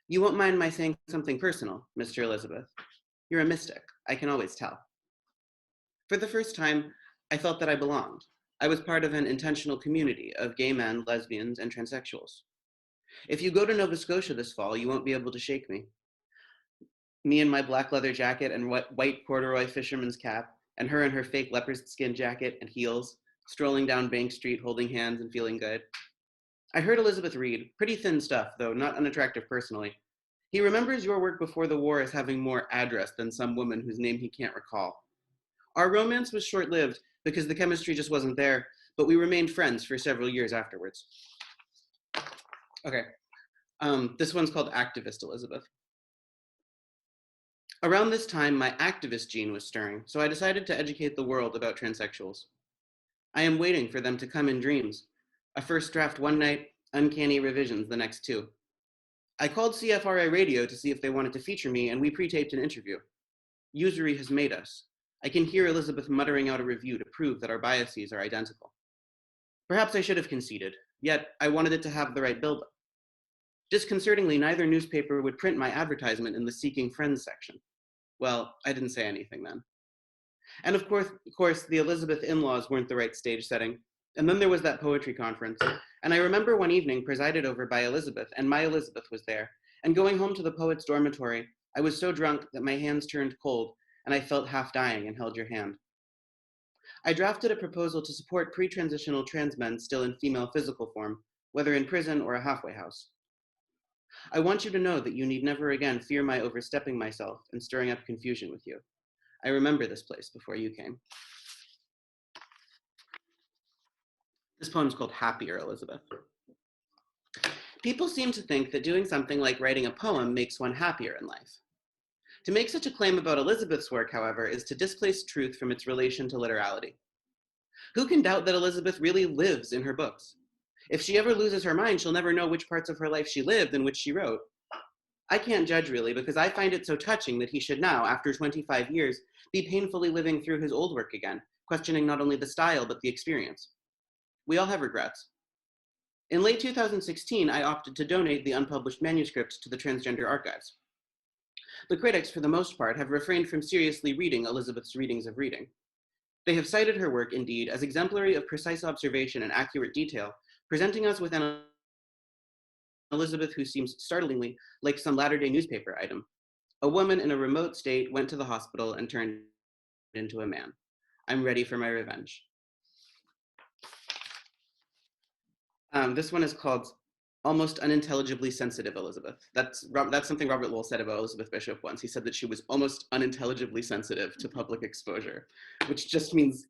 You won't mind my saying something personal, Mr. Elizabeth. You're a mystic, I can always tell. For the first time, I felt that I belonged. I was part of an intentional community of gay men, lesbians, and transsexuals. If you go to Nova Scotia this fall, you won't be able to shake me. Me in my black leather jacket and white corduroy fisherman's cap, and her in her fake leopard skin jacket and heels, strolling down Bank Street holding hands and feeling good. I heard Elizabeth read, pretty thin stuff, though not unattractive personally. He remembers your work before the war as having more address than some woman whose name he can't recall. Our romance was short-lived because the chemistry just wasn't there, but we remained friends for several years afterwards. Okay, this one's called Activist Elizabeth. Around this time, my activist gene was stirring, so I decided to educate the world about transsexuals. I am waiting for them to come in dreams. A first draft one night, uncanny revisions the next two. I called CFRA Radio to see if they wanted to feature me, and we pre-taped an interview. Usury has made us. I can hear Elizabeth muttering out a review to prove that our biases are identical. Perhaps I should have conceded, yet I wanted it to have the right build-up. Disconcertingly, neither newspaper would print my advertisement in the Seeking Friends section. Well, I didn't say anything then. And of course, the Elizabeth in-laws weren't the right stage setting. And then there was that poetry conference. And I remember one evening presided over by Elizabeth, and my Elizabeth was there. And going home to the poet's dormitory, I was so drunk that my hands turned cold, and I felt half dying and held your hand. I drafted a proposal to support pre-transitional trans men still in female physical form, whether in prison or a halfway house. I want you to know that you need never again fear my overstepping myself and stirring up confusion with you. I remember this place before you came. This poem's called Happier Elizabeth. People seem to think that doing something like writing a poem makes one happier in life. To make such a claim about Elizabeth's work, however, is to displace truth from its relation to literality. Who can doubt that Elizabeth really lives in her books? If she ever loses her mind, she'll never know which parts of her life she lived and which she wrote. I can't judge really, because I find it so touching that he should now, after 25 years, be painfully living through his old work again, questioning not only the style, but the experience. We all have regrets. In late 2016, I opted to donate the unpublished manuscript to the Transgender Archives. The critics, for the most part, have refrained from seriously reading Elizabeth's readings of reading. They have cited her work, indeed, as exemplary of precise observation and accurate detail, presenting us with an Elizabeth who seems startlingly like some latter-day newspaper item. A woman in a remote state went to the hospital and turned into a man. I'm ready for my revenge. This one is called Almost Unintelligibly Sensitive Elizabeth. That's something Robert Lowell said about Elizabeth Bishop once. He said that she was almost unintelligibly sensitive to public exposure, which just means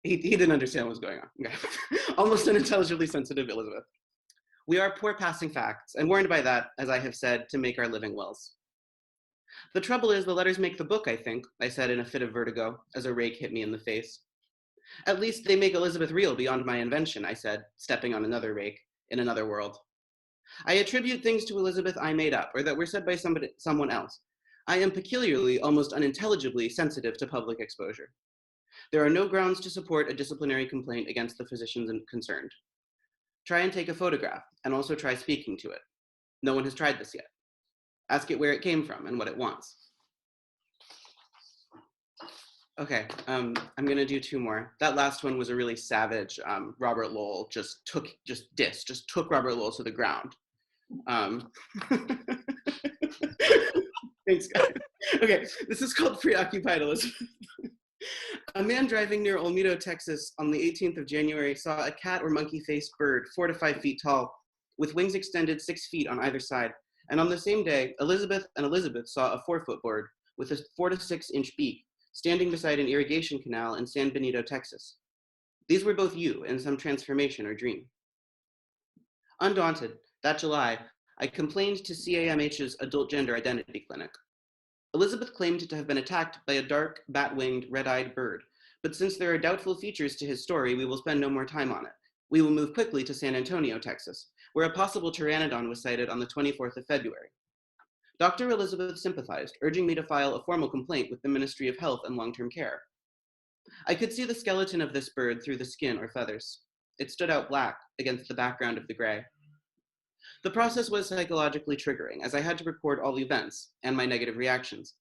he didn't understand what was going on. Okay. Almost unintelligibly sensitive Elizabeth. We are poor passing facts, and warned by that, as I have said, to make our living wills. The trouble is, the letters make the book, I think, I said in a fit of vertigo, as a rake hit me in the face. At least they make Elizabeth real beyond my invention, I said, stepping on another rake, in another world. I attribute things to Elizabeth I made up, or that were said by someone else. I am peculiarly, almost unintelligibly sensitive to public exposure. There are no grounds to support a disciplinary complaint against the physicians concerned. Try and take a photograph, and also try speaking to it. No one has tried this yet. Ask it where it came from and what it wants. Okay, I'm gonna do two more. That last one was a really savage, Robert Lowell just took Robert Lowell to the ground. Thanks, guys. Okay, this is called Preoccupied Elizabeth. A man driving near Olmedo, Texas on the 18th of January saw a cat or monkey-faced bird 4 to 5 feet tall with wings extended 6 feet on either side. And on the same day, Elizabeth saw a 4-foot bird with a 4 to 6 inch beak standing beside an irrigation canal in San Benito, Texas. These were both you in some transformation or dream. Undaunted, that July, I complained to CAMH's Adult Gender Identity Clinic. Elizabeth claimed to have been attacked by a dark, bat-winged, red-eyed bird, but since there are doubtful features to his story, we will spend no more time on it. We will move quickly to San Antonio, Texas, where a possible pteranodon was sighted on the 24th of February. Dr. Elizabeth sympathized, urging me to file a formal complaint with the Ministry of Health and Long-Term Care. I could see the skeleton of this bird through the skin or feathers. It stood out black against the background of the gray. The process was psychologically triggering, as I had to record all events and my negative reactions.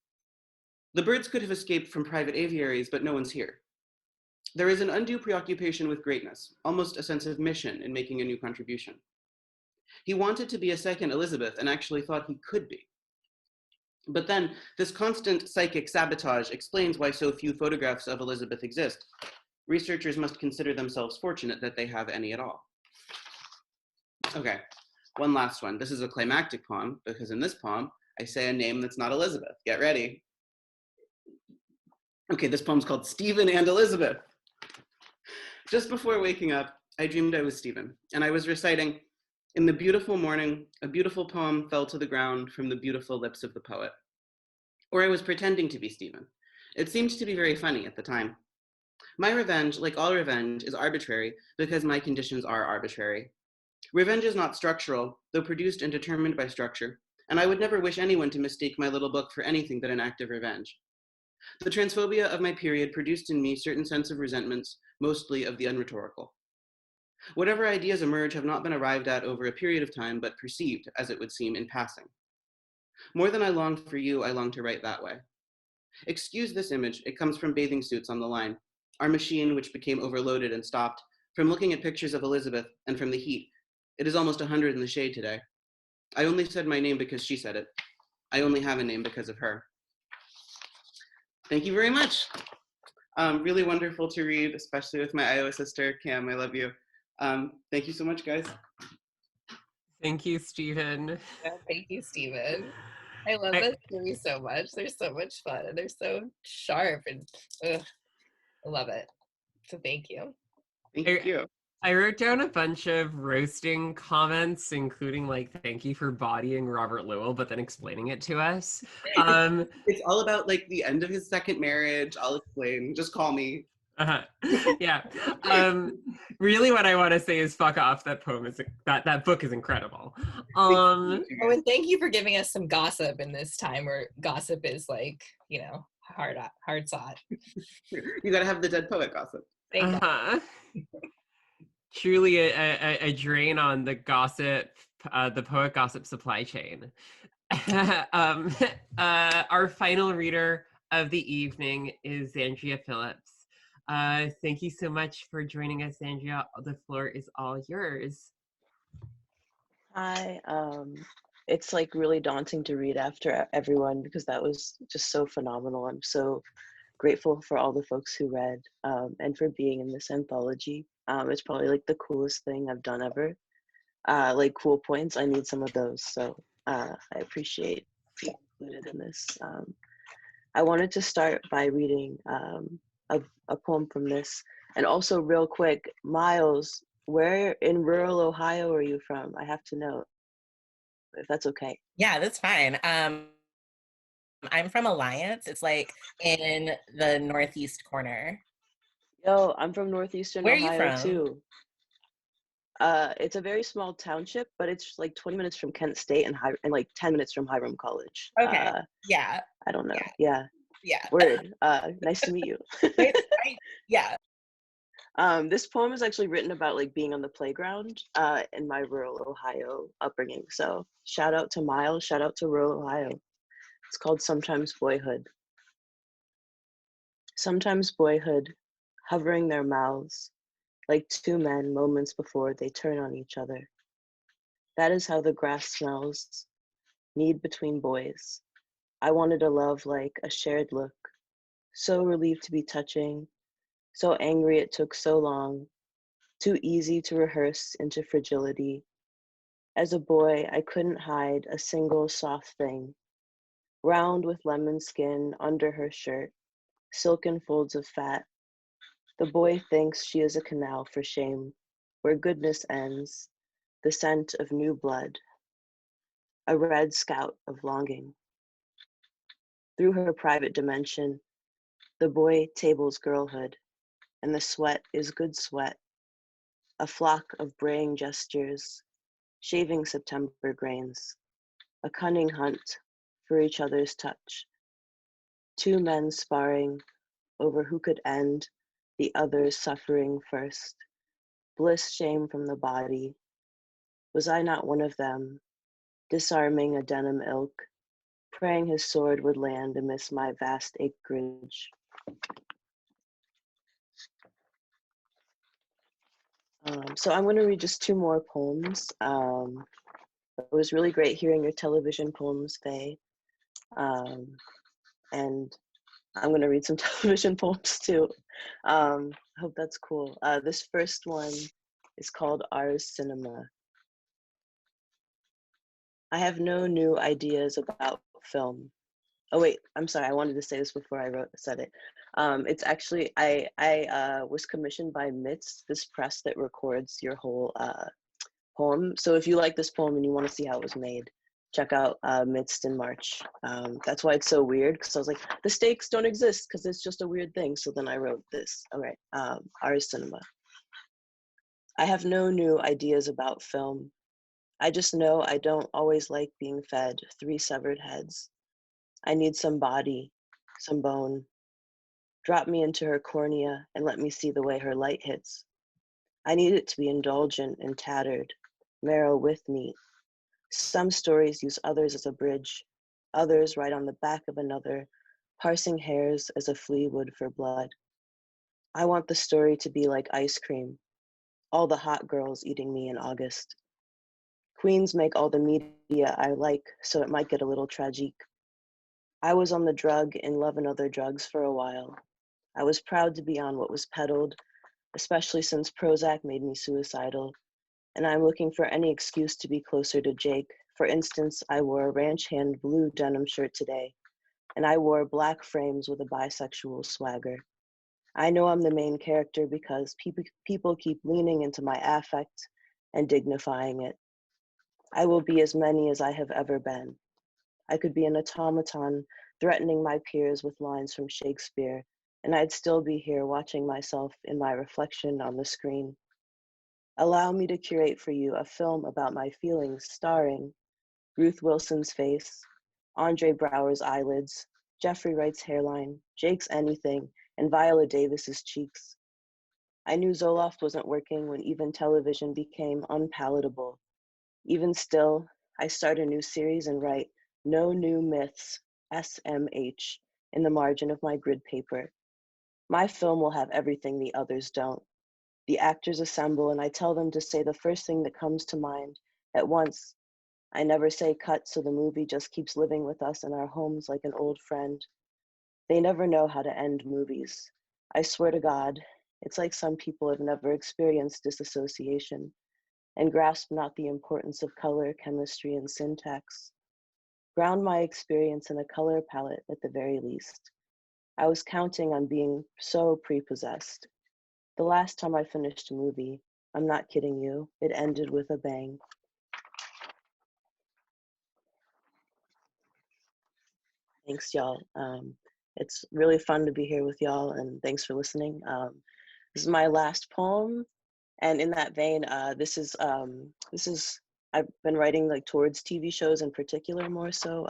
The birds could have escaped from private aviaries, but no one's here. There is an undue preoccupation with greatness, almost a sense of mission in making a new contribution. He wanted to be a second Elizabeth and actually thought he could be. But then this constant psychic sabotage explains why so few photographs of Elizabeth exist. Researchers must consider themselves fortunate that they have any at all. Okay, one last one. This is a climactic poem because in this poem, I say a name that's not Elizabeth. Get ready. Okay, this poem's called Stephen and Elizabeth. Just before waking up, I dreamed I was Stephen, and I was reciting, "In the beautiful morning, a beautiful poem fell to the ground from the beautiful lips of the poet." Or I was pretending to be Stephen. It seemed to be very funny at the time. My revenge, like all revenge, is arbitrary because my conditions are arbitrary. Revenge is not structural, though produced and determined by structure, and I would never wish anyone to mistake my little book for anything but an act of revenge. The transphobia of my period produced in me certain sense of resentments, mostly of the unrhetorical. Whatever ideas emerge have not been arrived at over a period of time, but perceived, as it would seem, in passing. More than I long for you, I long to write that way. Excuse this image, it comes from bathing suits on the line, our machine which became overloaded and stopped, from looking at pictures of Elizabeth, and from the heat. It is almost 100 in the shade today. I only said my name because she said it. I only have a name because of her. Thank you very much. Really wonderful to read, especially with my Iowa sister, Cam, I love you. Thank you so much, guys. Thank you, Stephen. Yeah, thank you, Stephen. I love this movie so much. They're so much fun and they're so sharp and I love it. So thank you. Thank you. I wrote down a bunch of roasting comments, including like, thank you for bodying Robert Lowell, but then explaining it to us. It's all about like the end of his second marriage. I'll explain, just call me. Yeah. Really what I want to say is fuck off. That poem is, that book is incredible. Oh, and thank you for giving us some gossip in this time where gossip is like, you know, hard sought. You gotta have the dead poet gossip. Truly a drain on the gossip, the poet gossip supply chain. Our final reader of the evening is Xandria Phillips. Thank you so much for joining us, Andrea. The floor is all yours. Hi. It's like really daunting to read after everyone because that was just so phenomenal. I'm so grateful for all the folks who read and for being in this anthology. It's probably like the coolest thing I've done ever. Like cool points, I need some of those. So I appreciate being included in this. I wanted to start by reading a poem from this. And also real quick, Miles, where in rural Ohio are you from? I have to know if that's okay. Yeah, that's fine. I'm from Alliance. It's like in the northeast corner. Yo, I'm from northeastern Where Ohio are you from? too. It's a very small township, but it's like 20 minutes from Kent State and like 10 minutes from Hiram College. Okay. Yeah. I don't know. Yeah. Yeah. Word. Nice to meet you. Yeah. This poem is actually written about like being on the playground in my rural Ohio upbringing. So shout out to Miles, shout out to rural Ohio. It's called Sometimes Boyhood. Sometimes boyhood, hovering their mouths, like two men moments before they turn on each other. That is how the grass smells. Need between boys. I wanted a love like a shared look. So relieved to be touching. So angry it took so long. Too easy to rehearse into fragility. As a boy, I couldn't hide a single soft thing. Round with lemon skin under her shirt. Silken folds of fat. The boy thinks she is a canal for shame, where goodness ends, the scent of new blood, a red scout of longing. Through her private dimension, the boy tables girlhood, and the sweat is good sweat, a flock of braying gestures, shaving September grains, a cunning hunt for each other's touch. Two men sparring over who could end the other's suffering first. Bliss shame from the body. Was I not one of them, disarming a denim ilk, praying his sword would land amidst my vast acreage? So I'm going to read just two more poems. It was really great hearing your television poems, Faye. And I'm gonna read some television poems too. I hope that's cool. This first one is called Ars Cinema. I have no new ideas about film. Oh wait, I'm sorry. I wanted to say this before I said it. It's actually I was commissioned by MITS, this press that records your whole poem. So if you like this poem and you want to see how it was made, check out MITS in March. That's why it's so weird, because I was like, the stakes don't exist because it's just a weird thing. So then I wrote this. All right, Ars Cinema. I have no new ideas about film. I just know I don't always like being fed 3 severed heads. I need some body, some bone. Drop me into her cornea and let me see the way her light hits. I need it to be indulgent and tattered, marrow with meat. Some stories use others as a bridge, others ride on the back of another, parsing hairs as a flea would for blood. I want the story to be like ice cream, all the hot girls eating me in August. Queens make all the media I like, so it might get a little tragique. I was on the drug in Love and Other Drugs for a while. I was proud to be on what was peddled, especially since Prozac made me suicidal, and I'm looking for any excuse to be closer to Jake. For instance, I wore a ranch hand blue denim shirt today, and I wore black frames with a bisexual swagger. I know I'm the main character because people keep leaning into my affect and dignifying it. I will be as many as I have ever been. I could be an automaton threatening my peers with lines from Shakespeare, and I'd still be here watching myself in my reflection on the screen. Allow me to curate for you a film about my feelings starring Ruth Wilson's face, Andre Brower's eyelids, Jeffrey Wright's hairline, Jake's anything, and Viola Davis's cheeks. I knew Zoloft wasn't working when even television became unpalatable. Even still, I start a new series and write No New Myths, SMH, in the margin of my grid paper. My film will have everything the others don't. The actors assemble and I tell them to say the first thing that comes to mind at once. I never say cut, so the movie just keeps living with us in our homes like an old friend. They never know how to end movies. I swear to God, it's like some people have never experienced disassociation and grasp not the importance of color, chemistry, and syntax. Ground my experience in a color palette at the very least. I was counting on being so prepossessed. The last time I finished a movie, I'm not kidding you, it ended with a bang. Thanks, y'all. It's really fun to be here with y'all, and thanks for listening. This is my last poem, and in that vein, this is I've been writing like towards TV shows in particular more so.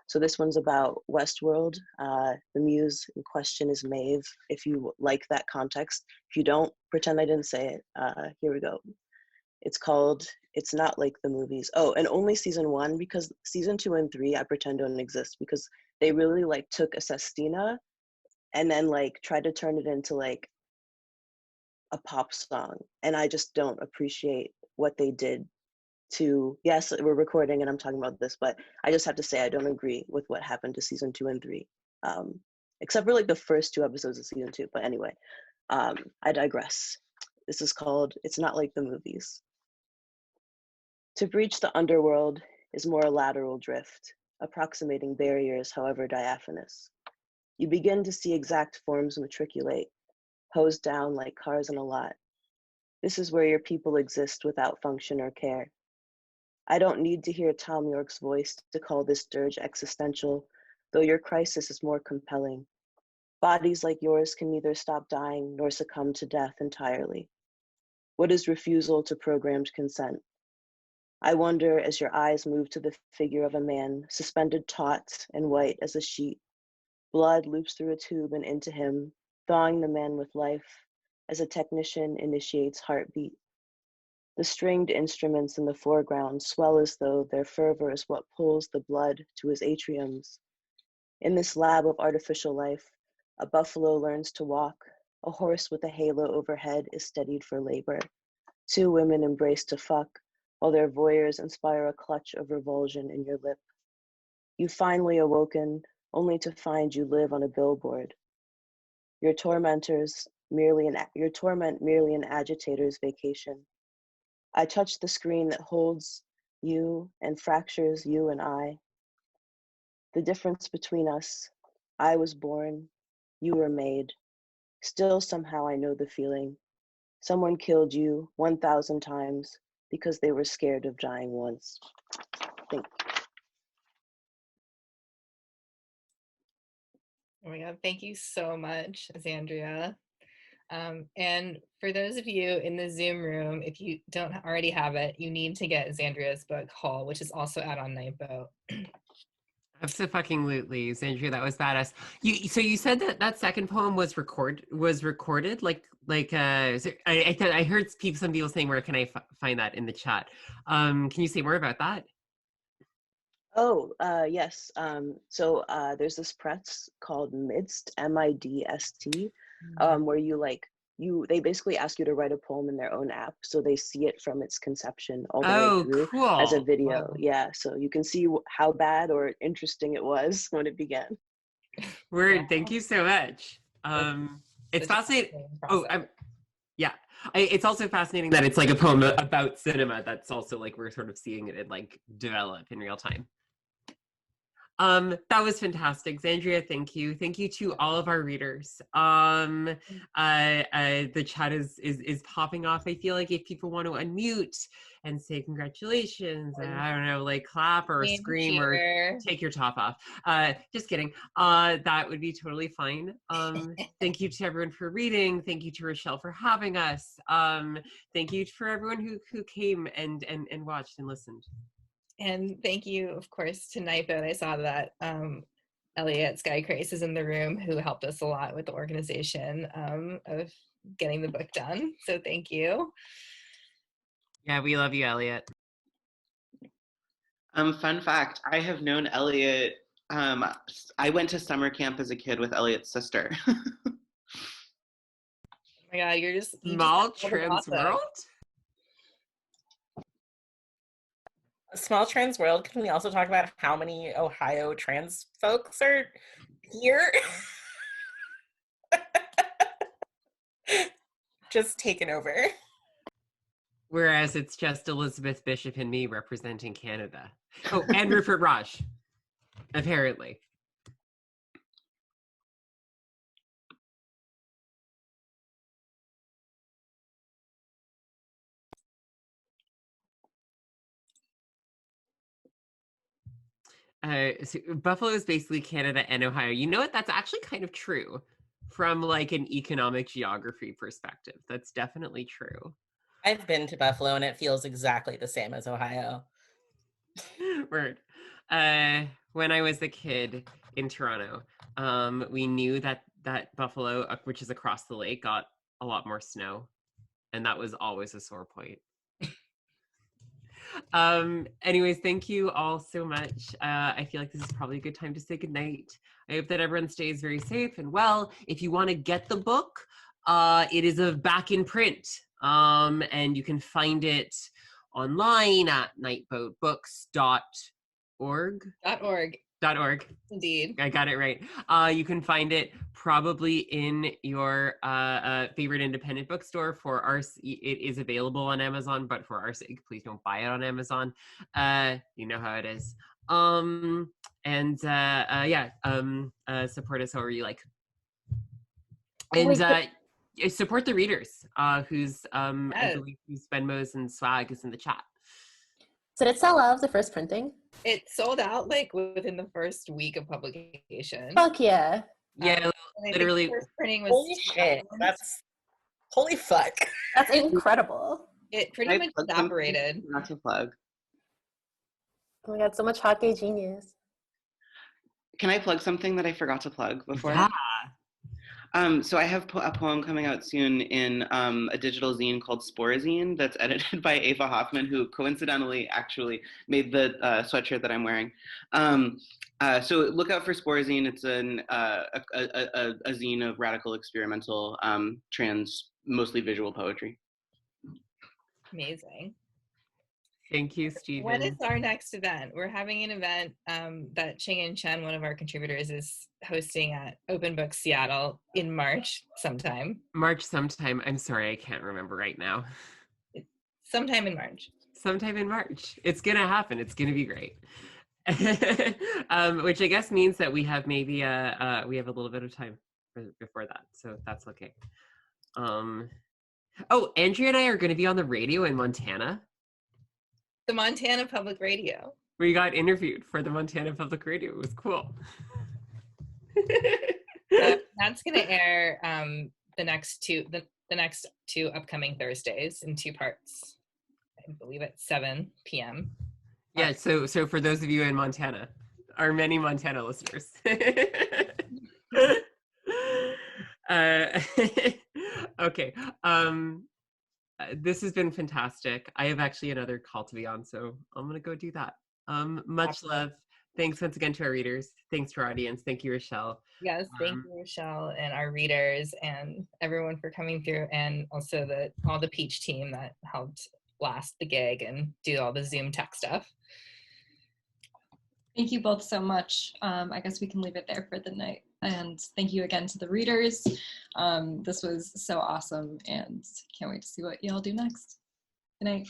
So this one's about Westworld. The muse in question is Maeve. If you like that context, if you don't, pretend I didn't say it. Here we go. It's called It's Not Like the Movies. Oh, and only season 1, because season 2 and 3 I pretend don't exist, because they really like took a sestina and then like tried to turn it into like a pop song, and I just don't appreciate what they did to, yes, we're recording and I'm talking about this, but I just have to say I don't agree with what happened to season 2 and 3, except for like the first 2 episodes of season 2. But anyway, I digress. This is called It's Not Like the Movies. To breach the underworld is more a lateral drift, approximating barriers, however diaphanous. You begin to see exact forms matriculate, hosed down like cars in a lot. This is where your people exist without function or care. I don't need to hear Tom York's voice to call this dirge existential, though your crisis is more compelling. Bodies like yours can neither stop dying nor succumb to death entirely. What is refusal to programmed consent? I wonder as your eyes move to the figure of a man, suspended taut and white as a sheet. Blood loops through a tube and into him, thawing the man with life as a technician initiates heartbeat. The stringed instruments in the foreground swell as though their fervor is what pulls the blood to his atriums. In this lab of artificial life, a buffalo learns to walk, a horse with a halo overhead is steadied for labor. 2 women embrace to fuck, while their voyeurs inspire a clutch of revulsion in your lip. You finally awoken, only to find you live on a billboard. Your torment merely an agitator's vacation. I touch the screen that holds you and fractures you and I. The difference between us, I was born, you were made. Still somehow I know the feeling. Someone killed you 1,000 times because they were scared of dying once. Thank you. Oh my God, thank you so much, Xandria. And for those of you in the Zoom room, if you don't already have it, you need to get Xandria's book, Haul, which is also out on Nightboat. Absolutely, Xandria, that was badass. So you said that that second poem was recorded, I heard some people saying, where can I find that in the chat? Can you say more about that? Oh, yes. So there's this press called MIDST, M-I-D-S-T, where they basically ask you to write a poem in their own app, so they see it from its conception all the way through cool. as a video. Wow. Yeah, so you can see how bad or interesting it was when it began. Word, thank you so much. It's fascinating. Yeah, it's also fascinating that it's like a poem about cinema that's also like we're sort of seeing it like develop in real time. That was fantastic, Xandria. Thank you. Thank you to all of our readers. The chat is popping off. I feel like if people want to unmute and say congratulations, I don't know, like clap or scream or take your top off. Just kidding. That would be totally fine. Thank you to everyone for reading. Thank you to Rochelle for having us. Thank you for everyone who came and watched and listened. And thank you, of course, to Nightboat. I saw that Elliot Skycrace is in the room, who helped us a lot with the organization of getting the book done. So thank you. Yeah, we love you, Elliot. Fun fact, I have known Elliot. I went to summer camp as a kid with Elliot's sister. Oh my God, you just Small trans world? Small trans world. Can we also talk about how many Ohio trans folks are here? Just taken over. Whereas it's just Elizabeth Bishop and me representing Canada. Oh, and Rupert Raj, apparently. So Buffalo is basically Canada and Ohio. You know what? That's actually kind of true from like an economic geography perspective. That's definitely true. I've been to Buffalo and it feels exactly the same as Ohio. Word. When I was a kid in Toronto, we knew that Buffalo, which is across the lake, got a lot more snow, and that was always a sore point. Anyways, thank you all so much. I feel like this is probably a good time to say goodnight. I hope that everyone stays very safe and well. If you want to get the book, it is back in print, and you can find it online at nightboatbooks.org. .org. Indeed. I got it right. You can find it probably in your favorite independent bookstore. For our, it is available on Amazon, but for our sake, please don't buy it on Amazon. You know how it is. Support us however you like. And support the readers whose I believe whose Venmos and swag is in the chat. So did it sell out of the first printing? It sold out like within the first week of publication. Fuck yeah. Yeah, literally. The first printing was holy shit. That's holy fuck. That's incredible. It pretty much evaporated. Not to plug. Oh my God, so much hot gay genius. Can I plug something that I forgot to plug before? Yeah. So I have a poem coming out soon in a digital zine called Sporazine that's edited by Ava Hoffman, who coincidentally actually made the sweatshirt that I'm wearing. So look out for Sporazine. It's a zine of radical experimental trans, mostly visual poetry. Amazing. Thank you, Stephen. When is our next event? We're having an event that Ching and Chen, one of our contributors, is hosting at Open Book Seattle in March sometime. March sometime. I'm sorry, I can't remember right now. Sometime in March. Sometime in March. It's going to happen. It's going to be great. Which I guess means that we have maybe we have a little bit of time before that. So that's okay. Oh, Andrea and I are going to be on the radio in Montana. The Montana Public Radio. We got interviewed for the Montana Public Radio. It was cool. That's going to air the next two upcoming Thursdays in 2 parts. I believe at 7 p.m. Yeah, so for those of you in Montana, our many Montana listeners. Okay. This has been fantastic. I have actually another call to be on, so I'm gonna go do that. Much love. Thanks once again to our readers. Thanks to our audience. Thank you, Rochelle. Yes, thank you, Rochelle, and our readers, and everyone for coming through, and also all the Peach team that helped blast the gig and do all the Zoom tech stuff. Thank you both so much. I guess we can leave it there for the night. And thank you again to the readers. This was so awesome, and can't wait to see what y'all do next. Good night.